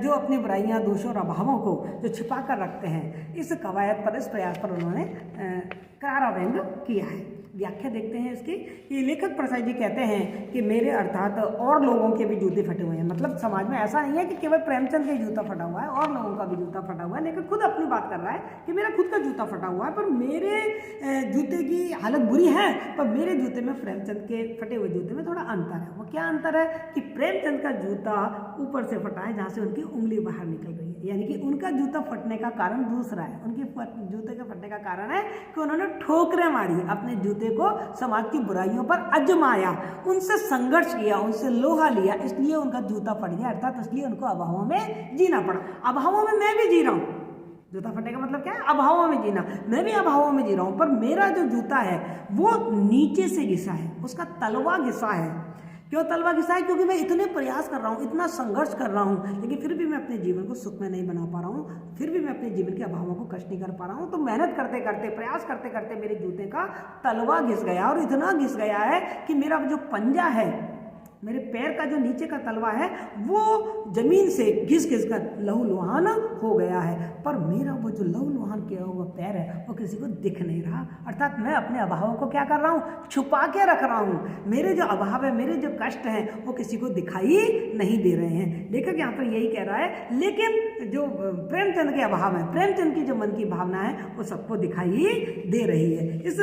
जो अपनी बुराइयां, दोषों और अभावों को जो छिपा कर रखते हैं, इस कवायद पर, इस प्रयास पर उन्होंने करारा व्यंग किया है। व्याख्या देखते हैं इसकी कि लेखक परसाई जी कहते हैं कि मेरे अर्थात और लोगों के भी जूते फटे हुए हैं। मतलब समाज में ऐसा नहीं है कि केवल प्रेमचंद का जूता फटा हुआ है, और लोगों का भी जूता फटा हुआ है। लेकिन खुद अपनी बात कर रहा है कि मेरा खुद का जूता फटा हुआ है, पर मेरे जूते की हालत बुरी है, पर मेरे जूते में प्रेमचंद के फटे हुए जूते में थोड़ा अंतर है। वो क्या अंतर है कि प्रेमचंद का जूता ऊपर से फटा है, जहाँ से उनकी उंगली बाहर निकल रही है, यानी कि उनका जूता फटने का कारण दूसरा है। उनके जूते के फटने का कारण है कि उन्होंने ठोकरें मारी, अपने जूते को समाज की बुराइयों पर आजमाया, उनसे संघर्ष किया, उनसे लोहा लिया, इसलिए उनका जूता फट गया। अर्थात इसलिए उनको अभावों में जीना पड़ा। अभावों में मैं भी जी रहा हूँ। जूता फटने का मतलब क्या है? अभावों में जीना। मैं भी अभावों में जी रहा हूँ, पर मेरा जो जूता है वो नीचे से घिसा है, उसका तलवा घिसा है। क्यों तलवा घिसा है? क्योंकि मैं इतने प्रयास कर रहा हूँ, इतना संघर्ष कर रहा हूँ, लेकिन फिर भी मैं अपने जीवन को सुख में नहीं बना पा रहा हूँ, फिर भी मैं अपने जीवन के अभावों को कष्ट नहीं कर पा रहा हूँ। तो मेहनत करते करते, प्रयास करते करते मेरे जूते का तलवा घिस गया, और इतना घिस गया है कि मेरा जो पंजा है, मेरे पैर का जो नीचे का तलवा है, वो जमीन से घिस घिस कर लहूलुहान हो गया है। पर मेरा वो जो लहूलुहान किया हुआ पैर है वो किसी को दिख नहीं रहा। अर्थात मैं अपने अभावों को क्या कर रहा हूँ? छुपा के रख रहा हूँ। मेरे जो अभाव है, मेरे जो कष्ट हैं, वो किसी को दिखाई नहीं दे रहे हैं। लेखक यहाँ पर यही कह रहा है। लेकिन जो प्रेमचंद के अभाव है, प्रेमचंद की जो मन की भावना है, वो सबको दिखाई दे रही है। इस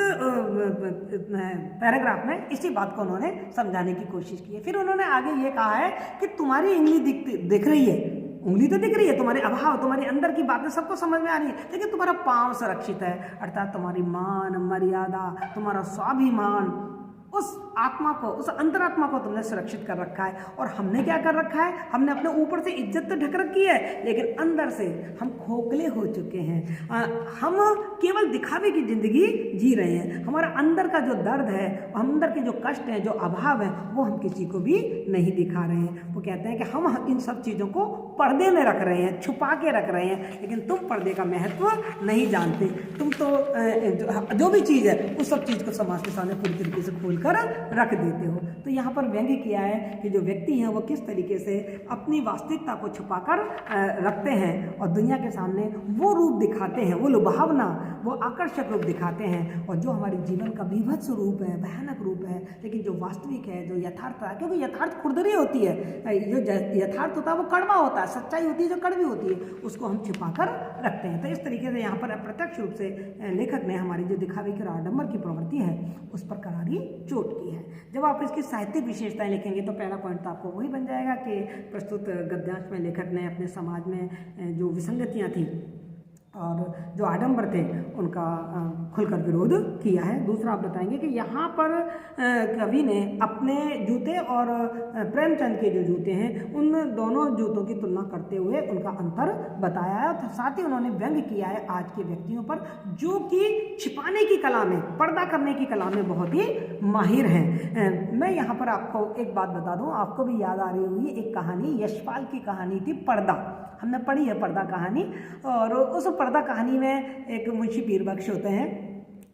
पैराग्राफ में इसी बात को उन्होंने समझाने की कोशिश की है। फिर उन्होंने आगे ये कहा है कि तुम्हारी उंगली दिख रही है, उंगली तो दिख रही है, तुम्हारे अभाव, तुम्हारे अंदर की बातें सबको समझ में आ रही है, लेकिन तुम्हारा पांव सुरक्षित है। अर्थात तुम्हारी मान मर्यादा, तुम्हारा स्वाभिमान, उस आत्मा को, उस अंतरात्मा को तुमने सुरक्षित कर रखा है। और हमने क्या कर रखा है? हमने अपने ऊपर से इज्जत तो ढक रखी है, लेकिन अंदर से हम खोखले हो चुके हैं। हम केवल दिखावे की जिंदगी जी रहे हैं। हमारा अंदर का जो दर्द है, अंदर के जो कष्ट है, जो अभाव है, वो हम किसी को भी नहीं दिखा रहे हैं। वो कहते हैं कि हम इन सब चीज़ों को पर्दे में रख रहे हैं, छुपा के रख रहे हैं, लेकिन तुम पर्दे का महत्व नहीं जानते। तुम तो जो भी चीज़ है, उस सब चीज़ को समाज के सामने पूरी तरीके से खोल कर रख देते हो। तो यहाँ पर व्यंग्य किया है कि जो व्यक्ति हैं वो किस तरीके से अपनी वास्तविकता को छुपाकर रखते हैं और दुनिया के सामने वो रूप दिखाते हैं, वो लुभावना, वो आकर्षक रूप दिखाते हैं, और जो हमारे जीवन का बीभत्स रूप है, भयानक रूप है, लेकिन जो वास्तविक है, जो यथार्थ है, क्योंकि यथार्थ खुरदरी होती है, जो यथार्थ होता है वो कड़वा होता है, सच्चाई होती है जो कड़वी होती है, उसको हम छिपाकर रखते हैं। तो इस तरीके से यहाँ पर अप्रत्यक्ष रूप से लेखक ने हमारी जो दिखावे की और आडंबर की प्रवृत्ति है, उस पर करारी चोट की है। जब आप इसकी साहित्यिक विशेषताएं लिखेंगे तो पहला पॉइंट तो आपको वही बन जाएगा कि प्रस्तुत गद्यांश में लेखक ने अपने समाज में जो विसंगतियां थी और जो आडंबर थे उनका खुलकर विरोध किया है। दूसरा आप बताएंगे कि यहाँ पर कवि ने अपने जूते और प्रेमचंद के जो जूते हैं उन दोनों जूतों की तुलना करते हुए उनका अंतर बताया है और साथ ही उन्होंने व्यंग किया है आज के व्यक्तियों पर जो कि छिपाने की कला में, पर्दा करने की कला में बहुत ही माहिर हैं। मैं यहाँ पर आपको एक बात बता दूँ, आपको भी याद आ रही होगी एक कहानी, यशपाल की कहानी थी पर्दा। हमने पढ़ी है पर्दा कहानी, और उस पर्दा कहानी में एक मुंशी पीर बख्श होते हैं,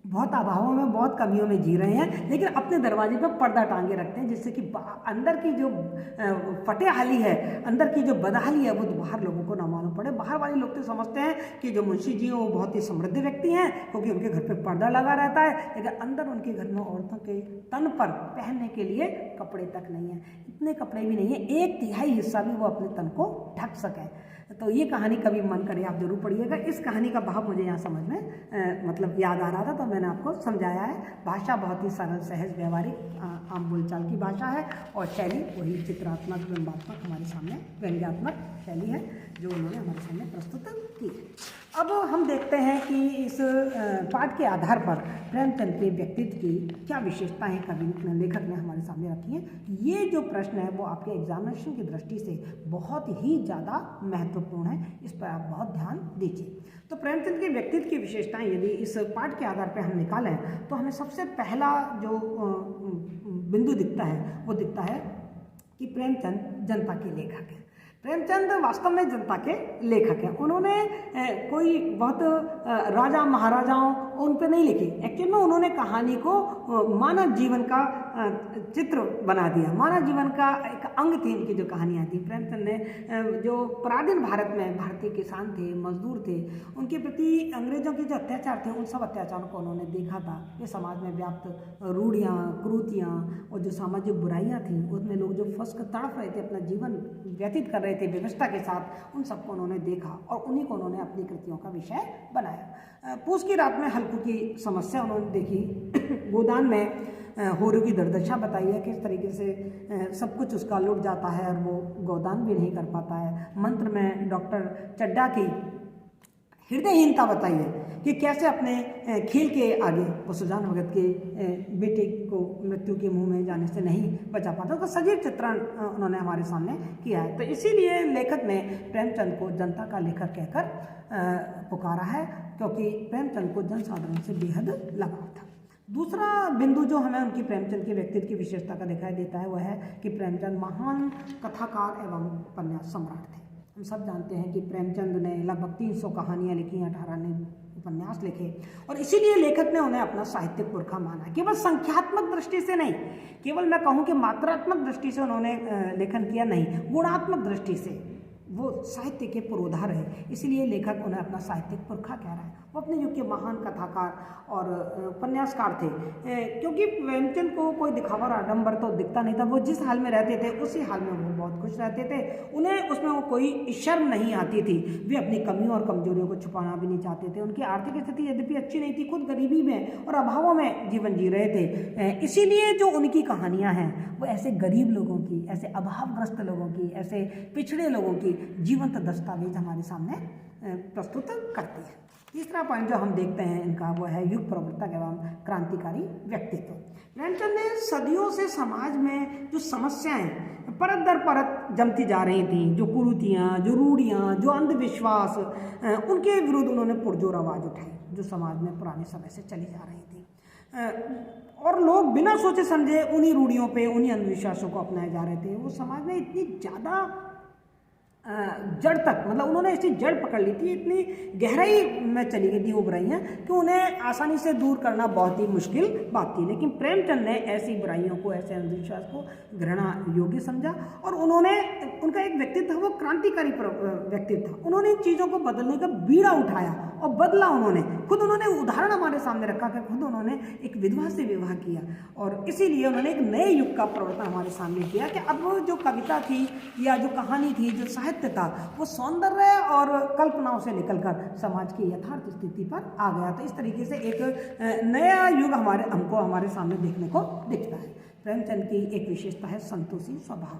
बहुत अभावों में, बहुत कमियों में जी रहे हैं, लेकिन अपने दरवाजे पर पर्दा टांगे रखते हैं जिससे कि अंदर की जो फटेहाली है, अंदर की जो बदहाली है वो बाहर लोगों को ना मालूम पड़े। बाहर वाले लोग तो समझते हैं कि जो मुंशी जी हैं वो बहुत ही समृद्ध व्यक्ति हैं क्योंकि उनके घर पे पर्दा लगा रहता है, लेकिन अंदर उनके घर में औरतों के तन पर पहनने के लिए कपड़े तक नहीं है, इतने कपड़े भी नहीं है, 1/3 हिस्सा भी वो अपने तन को ढक सकें। तो ये कहानी कभी मन करे आप जरूर पढ़िएगा। इस कहानी का भाव मुझे यहाँ समझ में मतलब याद आ रहा था तो मैंने आपको समझाया है। भाषा बहुत ही सरल, सहज, व्यवहारिक, आम बोलचाल की भाषा है और शैली वही चित्रात्मक, बिंबात्मक, हमारे सामने व्यंग्यात्मक शैली है जो उन्होंने हमारे सामने प्रस्तुत की। अब हम देखते हैं कि इस पाठ के आधार पर प्रेमचंद के व्यक्तित्व की क्या विशेषताएं कवि लेखक ने हमारे सामने रखी हैं। ये जो प्रश्न है वो आपके एग्जामिनेशन की दृष्टि से बहुत ही ज़्यादा महत्वपूर्ण है, इस पर आप बहुत ध्यान दीजिए। तो प्रेमचंद के व्यक्तित्व की विशेषताएं यदि इस पाठ के आधार पर हम निकालें तो हमें सबसे पहला जो बिंदु दिखता है वो दिखता है कि प्रेमचंद जनता के लेखक हैं। प्रेमचंद वास्तव में जनता के लेखक हैं। उन्होंने कोई बहुत राजा महाराजाओं उन पे नहीं लिखी, एक्चुअली में उन्होंने कहानी को मानव जीवन का चित्र बना दिया, मानव जीवन का एक अंग थी इनकी जो कहानियाँ थी। प्रेमचंद ने जो पराधीन भारत में भारतीय किसान थे, मजदूर थे, उनके प्रति अंग्रेजों के जो अत्याचार थे उन सब अत्याचारों को उन्होंने देखा था। ये समाज में व्याप्त रूढ़ियाँ, कुरीतियाँ और जो सामाजिक बुराइयाँ थीं उसमें लोग जो फंस कर तड़प रहे थे, अपना जीवन व्यतीत कर रहे थे व्यवस्था के साथ, उन सबको उन्होंने देखा और उन्हीं को उन्होंने अपनी कृतियों का विषय बनाया। पूस की रात में हल्कू की समस्या उन्होंने देखी, गोदान में होरू की दुर्दशा बताई है, किस तरीके से सब कुछ उसका लुट जाता है और वो गोदान भी नहीं कर पाता है। मंत्र में डॉक्टर चड्डा की हृदयहीनता बताई है कि कैसे अपने खेल के आगे वो सुजान भगत के बेटे को मृत्यु के मुंह में जाने से नहीं बचा पाता, तो सजीव चित्रण उन्होंने हमारे सामने किया है। तो इसीलिए लेखक ने प्रेमचंद को जनता का लेखक कहकर पुकारा है क्योंकि प्रेमचंद को जनसाधारण से बेहद लगाव था। दूसरा बिंदु जो हमें उनकी प्रेमचंद के व्यक्तित्व की विशेषता का दिखाई देता है वह है कि प्रेमचंद महान कथाकार एवं उपन्यास सम्राट थे। हम सब जानते हैं कि प्रेमचंद ने लगभग 300 कहानियाँ लिखी, 18 ने उपन्यास लिखे और इसीलिए लेखक ने उन्हें अपना साहित्यिक पुरखा माना। केवल संख्यात्मक दृष्टि से नहीं, केवल मैं कहूँ कि मात्रात्मक दृष्टि से उन्होंने लेखन किया नहीं, गुणात्मक दृष्टि से वो साहित्य के पुरोधा रहे, इसीलिए लेखक उन्हें अपना साहित्यिक पुरखा कह रहा है। वो अपने युग के महान कथाकार और उपन्यासकार थे क्योंकि प्रेमचंद को कोई दिखावा आडंबर तो दिखता नहीं था। वो जिस हाल में रहते थे उसी हाल में वो बहुत खुश रहते थे, उन्हें उसमें वो कोई शर्म नहीं आती थी। वे अपनी कमियों और कमजोरियों को छुपाना भी नहीं चाहते थे। उनकी आर्थिक स्थिति यद्यपि अच्छी नहीं थी, खुद गरीबी में और अभावों में जीवन जी रहे थे, इसीलिए जो उनकी कहानियाँ हैं वो ऐसे गरीब लोगों की, ऐसे अभावग्रस्त लोगों की, ऐसे पिछड़े लोगों की जीवंत दस्तावेज हमारे सामने प्रस्तुत करती है। तीसरा पॉइंट जो हम देखते हैं इनका वो है युग प्रवर्तक एवं क्रांतिकारी व्यक्तित्व। प्रेमचंद ने सदियों से समाज में जो समस्याएं परत दर परत जमती जा रही थी, जो कुरीतियाँ, जो रूढ़ियाँ, जो अंधविश्वास, उनके विरुद्ध उन्होंने पुरजोर आवाज़ उठाई जो समाज में पुराने समय से चली जा रही थी और लोग बिना सोचे समझे उन्हीं रूढ़ियों पे, उन्हीं अंधविश्वासों को अपनाए जा रहे थे। वो समाज में इतनी ज़्यादा जड़ तक, मतलब उन्होंने ऐसी जड़ पकड़ ली थी, इतनी गहराई में चली गई थी वो बुराइयाँ कि उन्हें आसानी से दूर करना बहुत ही मुश्किल बात थी। लेकिन प्रेमचंद ने ऐसी बुराइयों को, ऐसे अंधविश्वास को घृणा योग्य समझा और उन्होंने, उनका एक व्यक्तित्व था वो क्रांतिकारी व्यक्तित्व था। उन्होंने इन चीज़ों को बदलने का बीड़ा उठाया और बदला उन्होंने। खुद उन्होंने उदाहरण हमारे सामने रखा कि खुद उन्होंने एक विधवा से विवाह किया और इसीलिए उन्होंने एक नए युग का प्रवर्तन हमारे सामने किया कि अब वो जो कविता थी या जो कहानी थी, जो साहित्य था, वो सौंदर्य और कल्पनाओं से निकलकर समाज की यथार्थ स्थिति पर आ गया। तो इस तरीके से एक नया युग हमको हमारे सामने देखने को दिखता है। प्रेमचंद की एक विशेषता है संतोषी स्वभाव।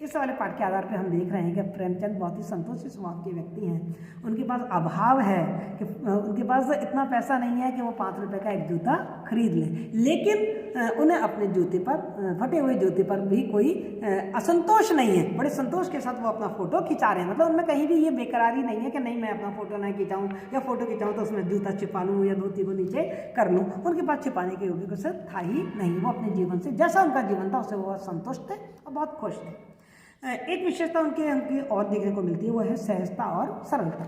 इस वाले पाठ के आधार पर हम देख रहे हैं कि प्रेमचंद बहुत ही संतोषी स्वभाव के व्यक्ति हैं। उनके पास अभाव है कि उनके पास इतना पैसा नहीं है कि वो 5 रुपए का एक जूता खरीद लें, लेकिन उन्हें अपने जूते पर, फटे हुए जूते पर भी कोई असंतोष नहीं है। बड़े संतोष के साथ वो अपना फोटो खिंचा रहे हैं। मतलब उनमें कहीं भी ये बेकरारी नहीं है कि नहीं मैं अपना फोटो ना खिंचाऊँ, या फोटो खिंचाऊँ तो उसमें जूता छिपा लूँ या धोती को नीचे कर लूँ। उनके पास छिपाने के योग्य कुछ था ही नहीं। वो अपने जीवन से, जैसा उनका जीवन था उससे वो संतुष्ट थे और बहुत खुश थे। एक विशेषता उनकी और देखने को मिलती है, वो है सहजता और सरलता।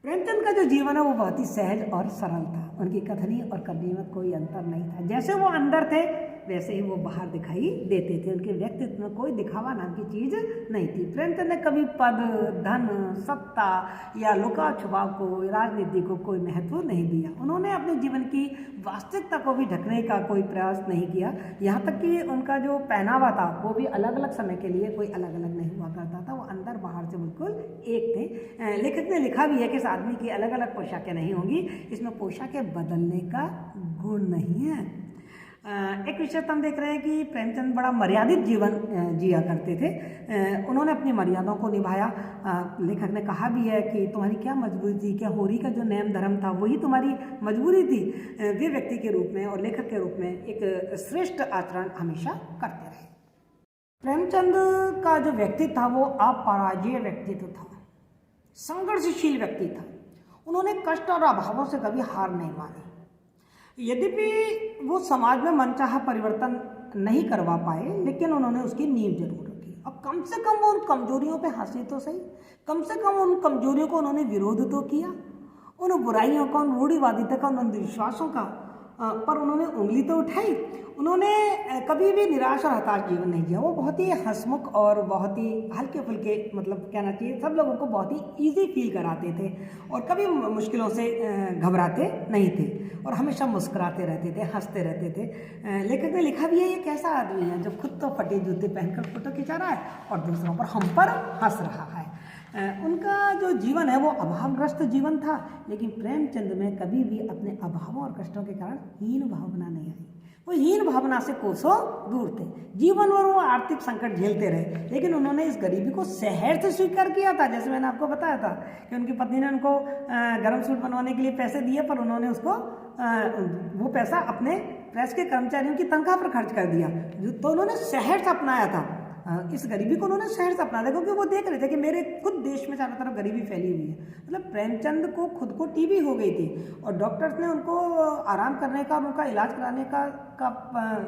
प्रेमचंद का जो जीवन है वो बहुत ही सहज और सरल था। उनकी कथनी और करनी में कोई अंतर नहीं था। जैसे वो अंदर थे वैसे ही वो बाहर दिखाई देते थे। उनके व्यक्तित्व में कोई दिखावा नाम की चीज़ नहीं थी। प्रेमचंद ने कभी पद, धन, सत्ता या लुका छुपाव को, राजनीति को कोई महत्व नहीं दिया। उन्होंने अपने जीवन की वास्तविकता को भी ढकने का कोई प्रयास नहीं किया। यहाँ तक कि उनका जो पहनावा था वो भी अलग अलग समय के लिए कोई अलग अलग नहीं हुआ करता था। वो अंदर बाहर से बिल्कुल एक थे। लेखक ने लिखा भी है कि इस आदमी की अलग अलग पोशाकें नहीं होंगी, इसमें पोशाकें बदलने का गुण नहीं है। एक विशेषता हम देख रहे हैं कि प्रेमचंद बड़ा मर्यादित जीवन जिया करते थे। उन्होंने अपनी मर्यादाओं को निभाया। लेखक ने कहा भी है कि तुम्हारी क्या मजबूरी थी, क्या होरी का जो नेम धर्म था वही तुम्हारी मजबूरी थी। वे व्यक्ति के रूप में और लेखक के रूप में एक श्रेष्ठ आचरण हमेशा करते रहे। प्रेमचंद का जो व्यक्तित्व था वो अपराजेय व्यक्तित्व था, संघर्षशील व्यक्ति था। उन्होंने कष्ट और अभावों से कभी हार नहीं मानी। यद्यपि वो समाज में मनचाहा परिवर्तन नहीं करवा पाए, लेकिन उन्होंने उसकी नींव जरूर रखी। अब कम से कम वो उन कमजोरियों पे हंसे तो सही, कम से कम उन कमजोरियों को उन्होंने विरोध तो किया। उन बुराइयों का, उन रूढ़िवादिता का, उन अंधविश्वासों का पर उन्होंने उंगली तो उठाई। उन्होंने कभी भी निराश और हताश जीवन नहीं जिया। वो बहुत ही हंसमुख और बहुत ही हल्के फुल्के, मतलब कहना चाहिए सब लोगों को बहुत ही ईजी फील कराते थे और कभी मुश्किलों से घबराते नहीं थे और हमेशा मुस्कुराते रहते थे, हंसते रहते थे। लेखक ने लिखा भी है ये कैसा आदमी है जो खुद तो फटे जूते पहनकर फोटो खिंचा रहा है और दूसरों पर, हम पर हंस रहा है। उनका जो जीवन है वो अभावग्रस्त जीवन था, लेकिन प्रेमचंद में कभी भी अपने अभावों और कष्टों के कारण हीन भावना नहीं आई। वो हीन भावना से कोसों दूर थे। जीवन भर वो आर्थिक संकट झेलते रहे, लेकिन उन्होंने इस गरीबी को सहज से स्वीकार किया था। जैसे मैंने आपको बताया था कि उनकी पत्नी ने उनको गर्म सूट बनवाने के लिए पैसे दिए, पर उन्होंने उसको वो पैसा अपने प्रेस के कर्मचारियों की तनख्वाह पर खर्च कर दिया। तो उन्होंने सहज अपनाया था। इस गरीबी को उन्होंने शहर से अपना दिया, क्योंकि वो देख रहे थे कि मेरे खुद देश में चारों तरफ गरीबी फैली हुई है। मतलब प्रेमचंद को खुद को टीबी हो गई थी और डॉक्टर्स ने उनको आराम करने का और उनका इलाज कराने का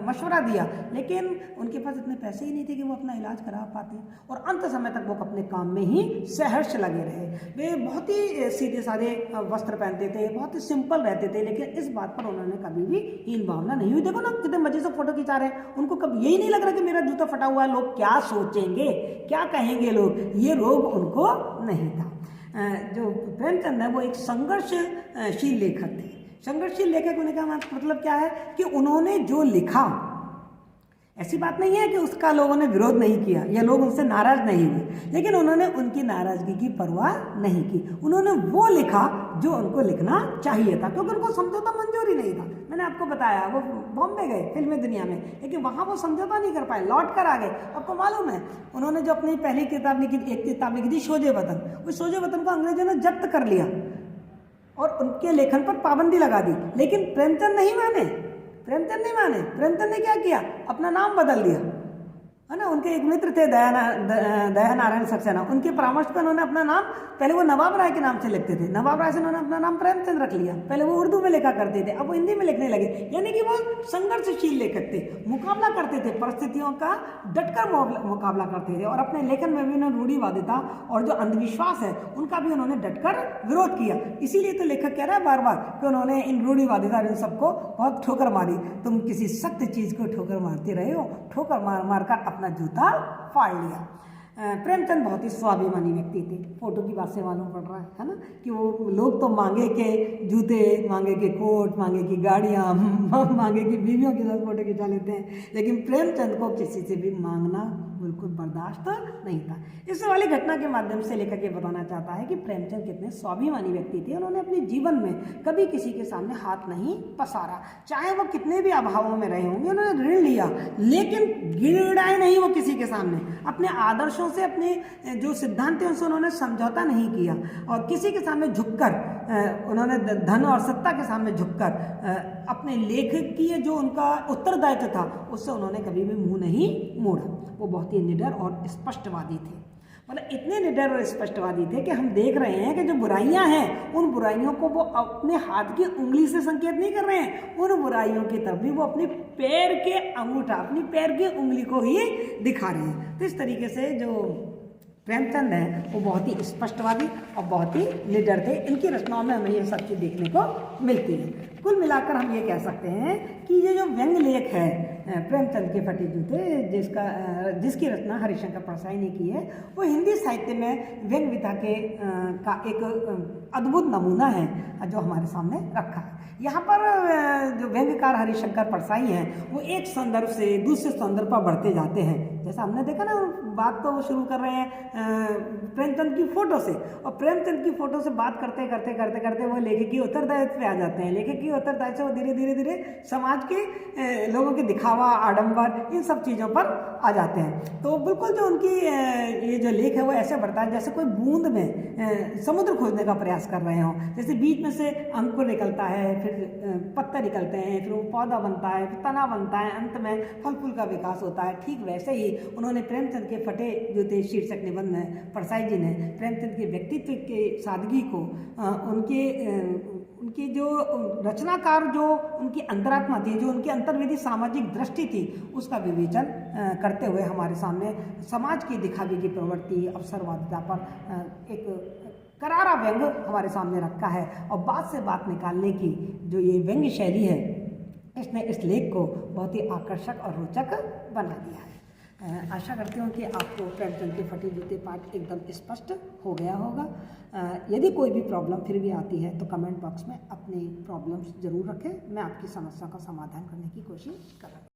मशवरा दिया, लेकिन उनके पास इतने पैसे ही नहीं थे कि वो अपना इलाज करा पाते और अंत समय तक वो अपने काम में ही सहर्ष लगे रहे। वे बहुत ही सीधे साधे वस्त्र पहनते थे, बहुत ही सिंपल रहते थे, लेकिन इस बात पर उन्होंने कभी भी हीन भावना नहीं हुई। देखो ना कितने मजे से फोटो खिंचा रहे हैं, उनको कभी यही नहीं लग रहा कि मेरा जूता फटा हुआ है, लोग क्या सोचेंगे, क्या कहेंगे लोग, ये रोग उनको नहीं था। जो प्रेमचंद है वो एक संघर्षशील लेखक थे। संघर्षशील लेखक होने का मतलब क्या है कि उन्होंने जो लिखा, ऐसी बात नहीं है कि उसका लोगों ने विरोध नहीं किया या लोग उनसे नाराज नहीं हुए, लेकिन उन्होंने उनकी नाराजगी की परवाह नहीं की। उन्होंने वो लिखा जो उनको लिखना चाहिए था, क्योंकि उनको समझौता मंजूर ही नहीं था। मैंने आपको बताया वो बॉम्बे गए फिल्मी दुनिया में, लेकिन वहाँ वो समझौता नहीं कर पाए, लौट कर आ गए। आपको मालूम है उन्होंने जो अपनी पहली किताब लिखी, एक किताब लिखी थी शोजे वतन, उस शोजे वतन को अंग्रेजों ने जब्त कर लिया और उनके लेखन पर पाबंदी लगा दी, लेकिन प्रेमचंद नहीं माने। प्रेमचंद ने क्या किया, अपना नाम बदल दिया, है ना। उनके एक मित्र थे दया नारायण सक्सेना, उनके परामर्श पर उन्होंने अपना नाम, पहले वो नवाब राय के नाम से लिखते थे, नवाब राय से उन्होंने अपना नाम प्रेमचंद रख लिया। पहले वो उर्दू में लिखा करते थे, अब वो हिंदी में लिखने लगे। यानी कि वो संघर्षशील लेखक थे, मुकाबला करते थे, परिस्थितियों का डटकर मुकाबला करते थे और अपने लेखन में भी उन्होंने रूढ़िवादिता और जो अंधविश्वास है उनका भी उन्होंने डटकर विरोध किया। इसीलिए तो लेखक कह रहा है बार बार कि उन्होंने इन रूढ़िवादिता इन सबको बहुत ठोकर मारी। तुम किसी सख्त चीज को ठोकर मारते रहे हो, ठोकर मार मार कर अपना जूता फाड़ लिया। प्रेमचंद बहुत ही स्वाभिमानी व्यक्ति थे। फोटो की बात से मालूम पड़ रहा है ना, कि वो लोग तो मांगे के जूते, मांगे के कोट, मांगे की गाड़ियाँ, मांगे की बीवियों के साथ फोटो खिंचा लेते हैं, लेकिन प्रेमचंद को किसी से भी मांगना बिल्कुल बर्दाश्त नहीं था। इस वाली घटना के माध्यम से लेखक ये बताना चाहता है कि प्रेमचंद कितने स्वाभिमानी व्यक्ति थे। उन्होंने अपने जीवन में कभी किसी के सामने हाथ नहीं पसारा, चाहे वो कितने भी अभावों में रहे होंगे। उन्होंने ऋण लिया लेकिन गिड़गिड़ाए नहीं वो किसी के सामने। अपने आदर्शों से, अपने जो सिद्धांत हैं उनसे उन्होंने समझौता नहीं किया, और किसी के सामने झुककर उन्होंने धन और सत्ता के सामने झुककर अपने लेखकीय जो उनका उत्तरदायित्व था उससे उन्होंने कभी भी मुंह नहीं मोड़ा। वो बहुत ही निडर और स्पष्टवादी थे। मतलब इतने निडर और स्पष्टवादी थे कि हम देख रहे हैं कि जो बुराइयां हैं उन बुराइयों को वो अपने हाथ की उंगली से संकेत नहीं कर रहे हैं, उन बुराइयों की तरफ भी वो अपने पैर के अंगूठा, अपनी पैर की उंगली को ही दिखा रहे हैं। तो इस तरीके से जो प्रेमचंद हैं वो बहुत ही स्पष्टवादी और बहुत ही निडर थे। इनकी रचनाओं में हमें ये सब चीज़ देखने को मिलती है। कुल मिलाकर हम ये कह सकते हैं कि ये जो व्यंग लेख है प्रेमचंद के फटे जूते, जिसकी रचना हरिशंकर परसाई ने की है, वो हिंदी साहित्य में व्यंग विधा के का एक अद्भुत नमूना है जो हमारे सामने रखा है। यहाँ पर जो व्यंग्यकार हरिशंकर परसाई हैं वो एक संदर्भ से दूसरे संदर्भ पर बढ़ते जाते हैं। जैसा हमने देखा ना, बात तो वो शुरू कर रहे हैं प्रेमचंद की फोटो से, और प्रेमचंद की फोटो से बात करते करते करते करते वो लेखक की उत्तरदायित्व पे आ जाते हैं। लेखक की उत्तरदायित्व से वो धीरे धीरे धीरे समाज के लोगों के दिखावा, आडंबर, इन सब चीज़ों पर आ जाते हैं। तो बिल्कुल जो उनकी ये जो लेख है वो ऐसे बढ़ता है जैसे कोई बूंद में समुद्र खोजने का प्रयास कर रहे हों। जैसे बीच में से अंकुर निकलता है, फिर पत्ते निकलते हैं, फिर वो पौधा बनता है, फिर तना बनता है, अंत में फल फूल का विकास होता है। ठीक वैसे ही उन्होंने प्रेमचंद के फटे जूते शीर्षक निबंध में परसाई जी ने प्रेमचंद के व्यक्तित्व के सादगी को, उनकी जो रचनाकार, जो उनकी अंतरात्मा थी, जो उनकी अंतर्वेदी सामाजिक दृष्टि थी, उसका विवेचन करते हुए हमारे सामने समाज की दिखावे की प्रवृत्ति, अवसरवादिता पर एक करारा व्यंग हमारे सामने रखा है। और बात से बात निकालने की जो ये व्यंग्य शैली है, इसने इस लेख को बहुत ही आकर्षक और रोचक बना दिया है। आशा करती हूँ कि आपको प्रेमचंद के फटे जूते पाठ एकदम स्पष्ट हो गया होगा। यदि कोई भी प्रॉब्लम फिर भी आती है तो कमेंट बॉक्स में अपनी प्रॉब्लम्स ज़रूर रखें, मैं आपकी समस्या का समाधान करने की कोशिश करूँगा।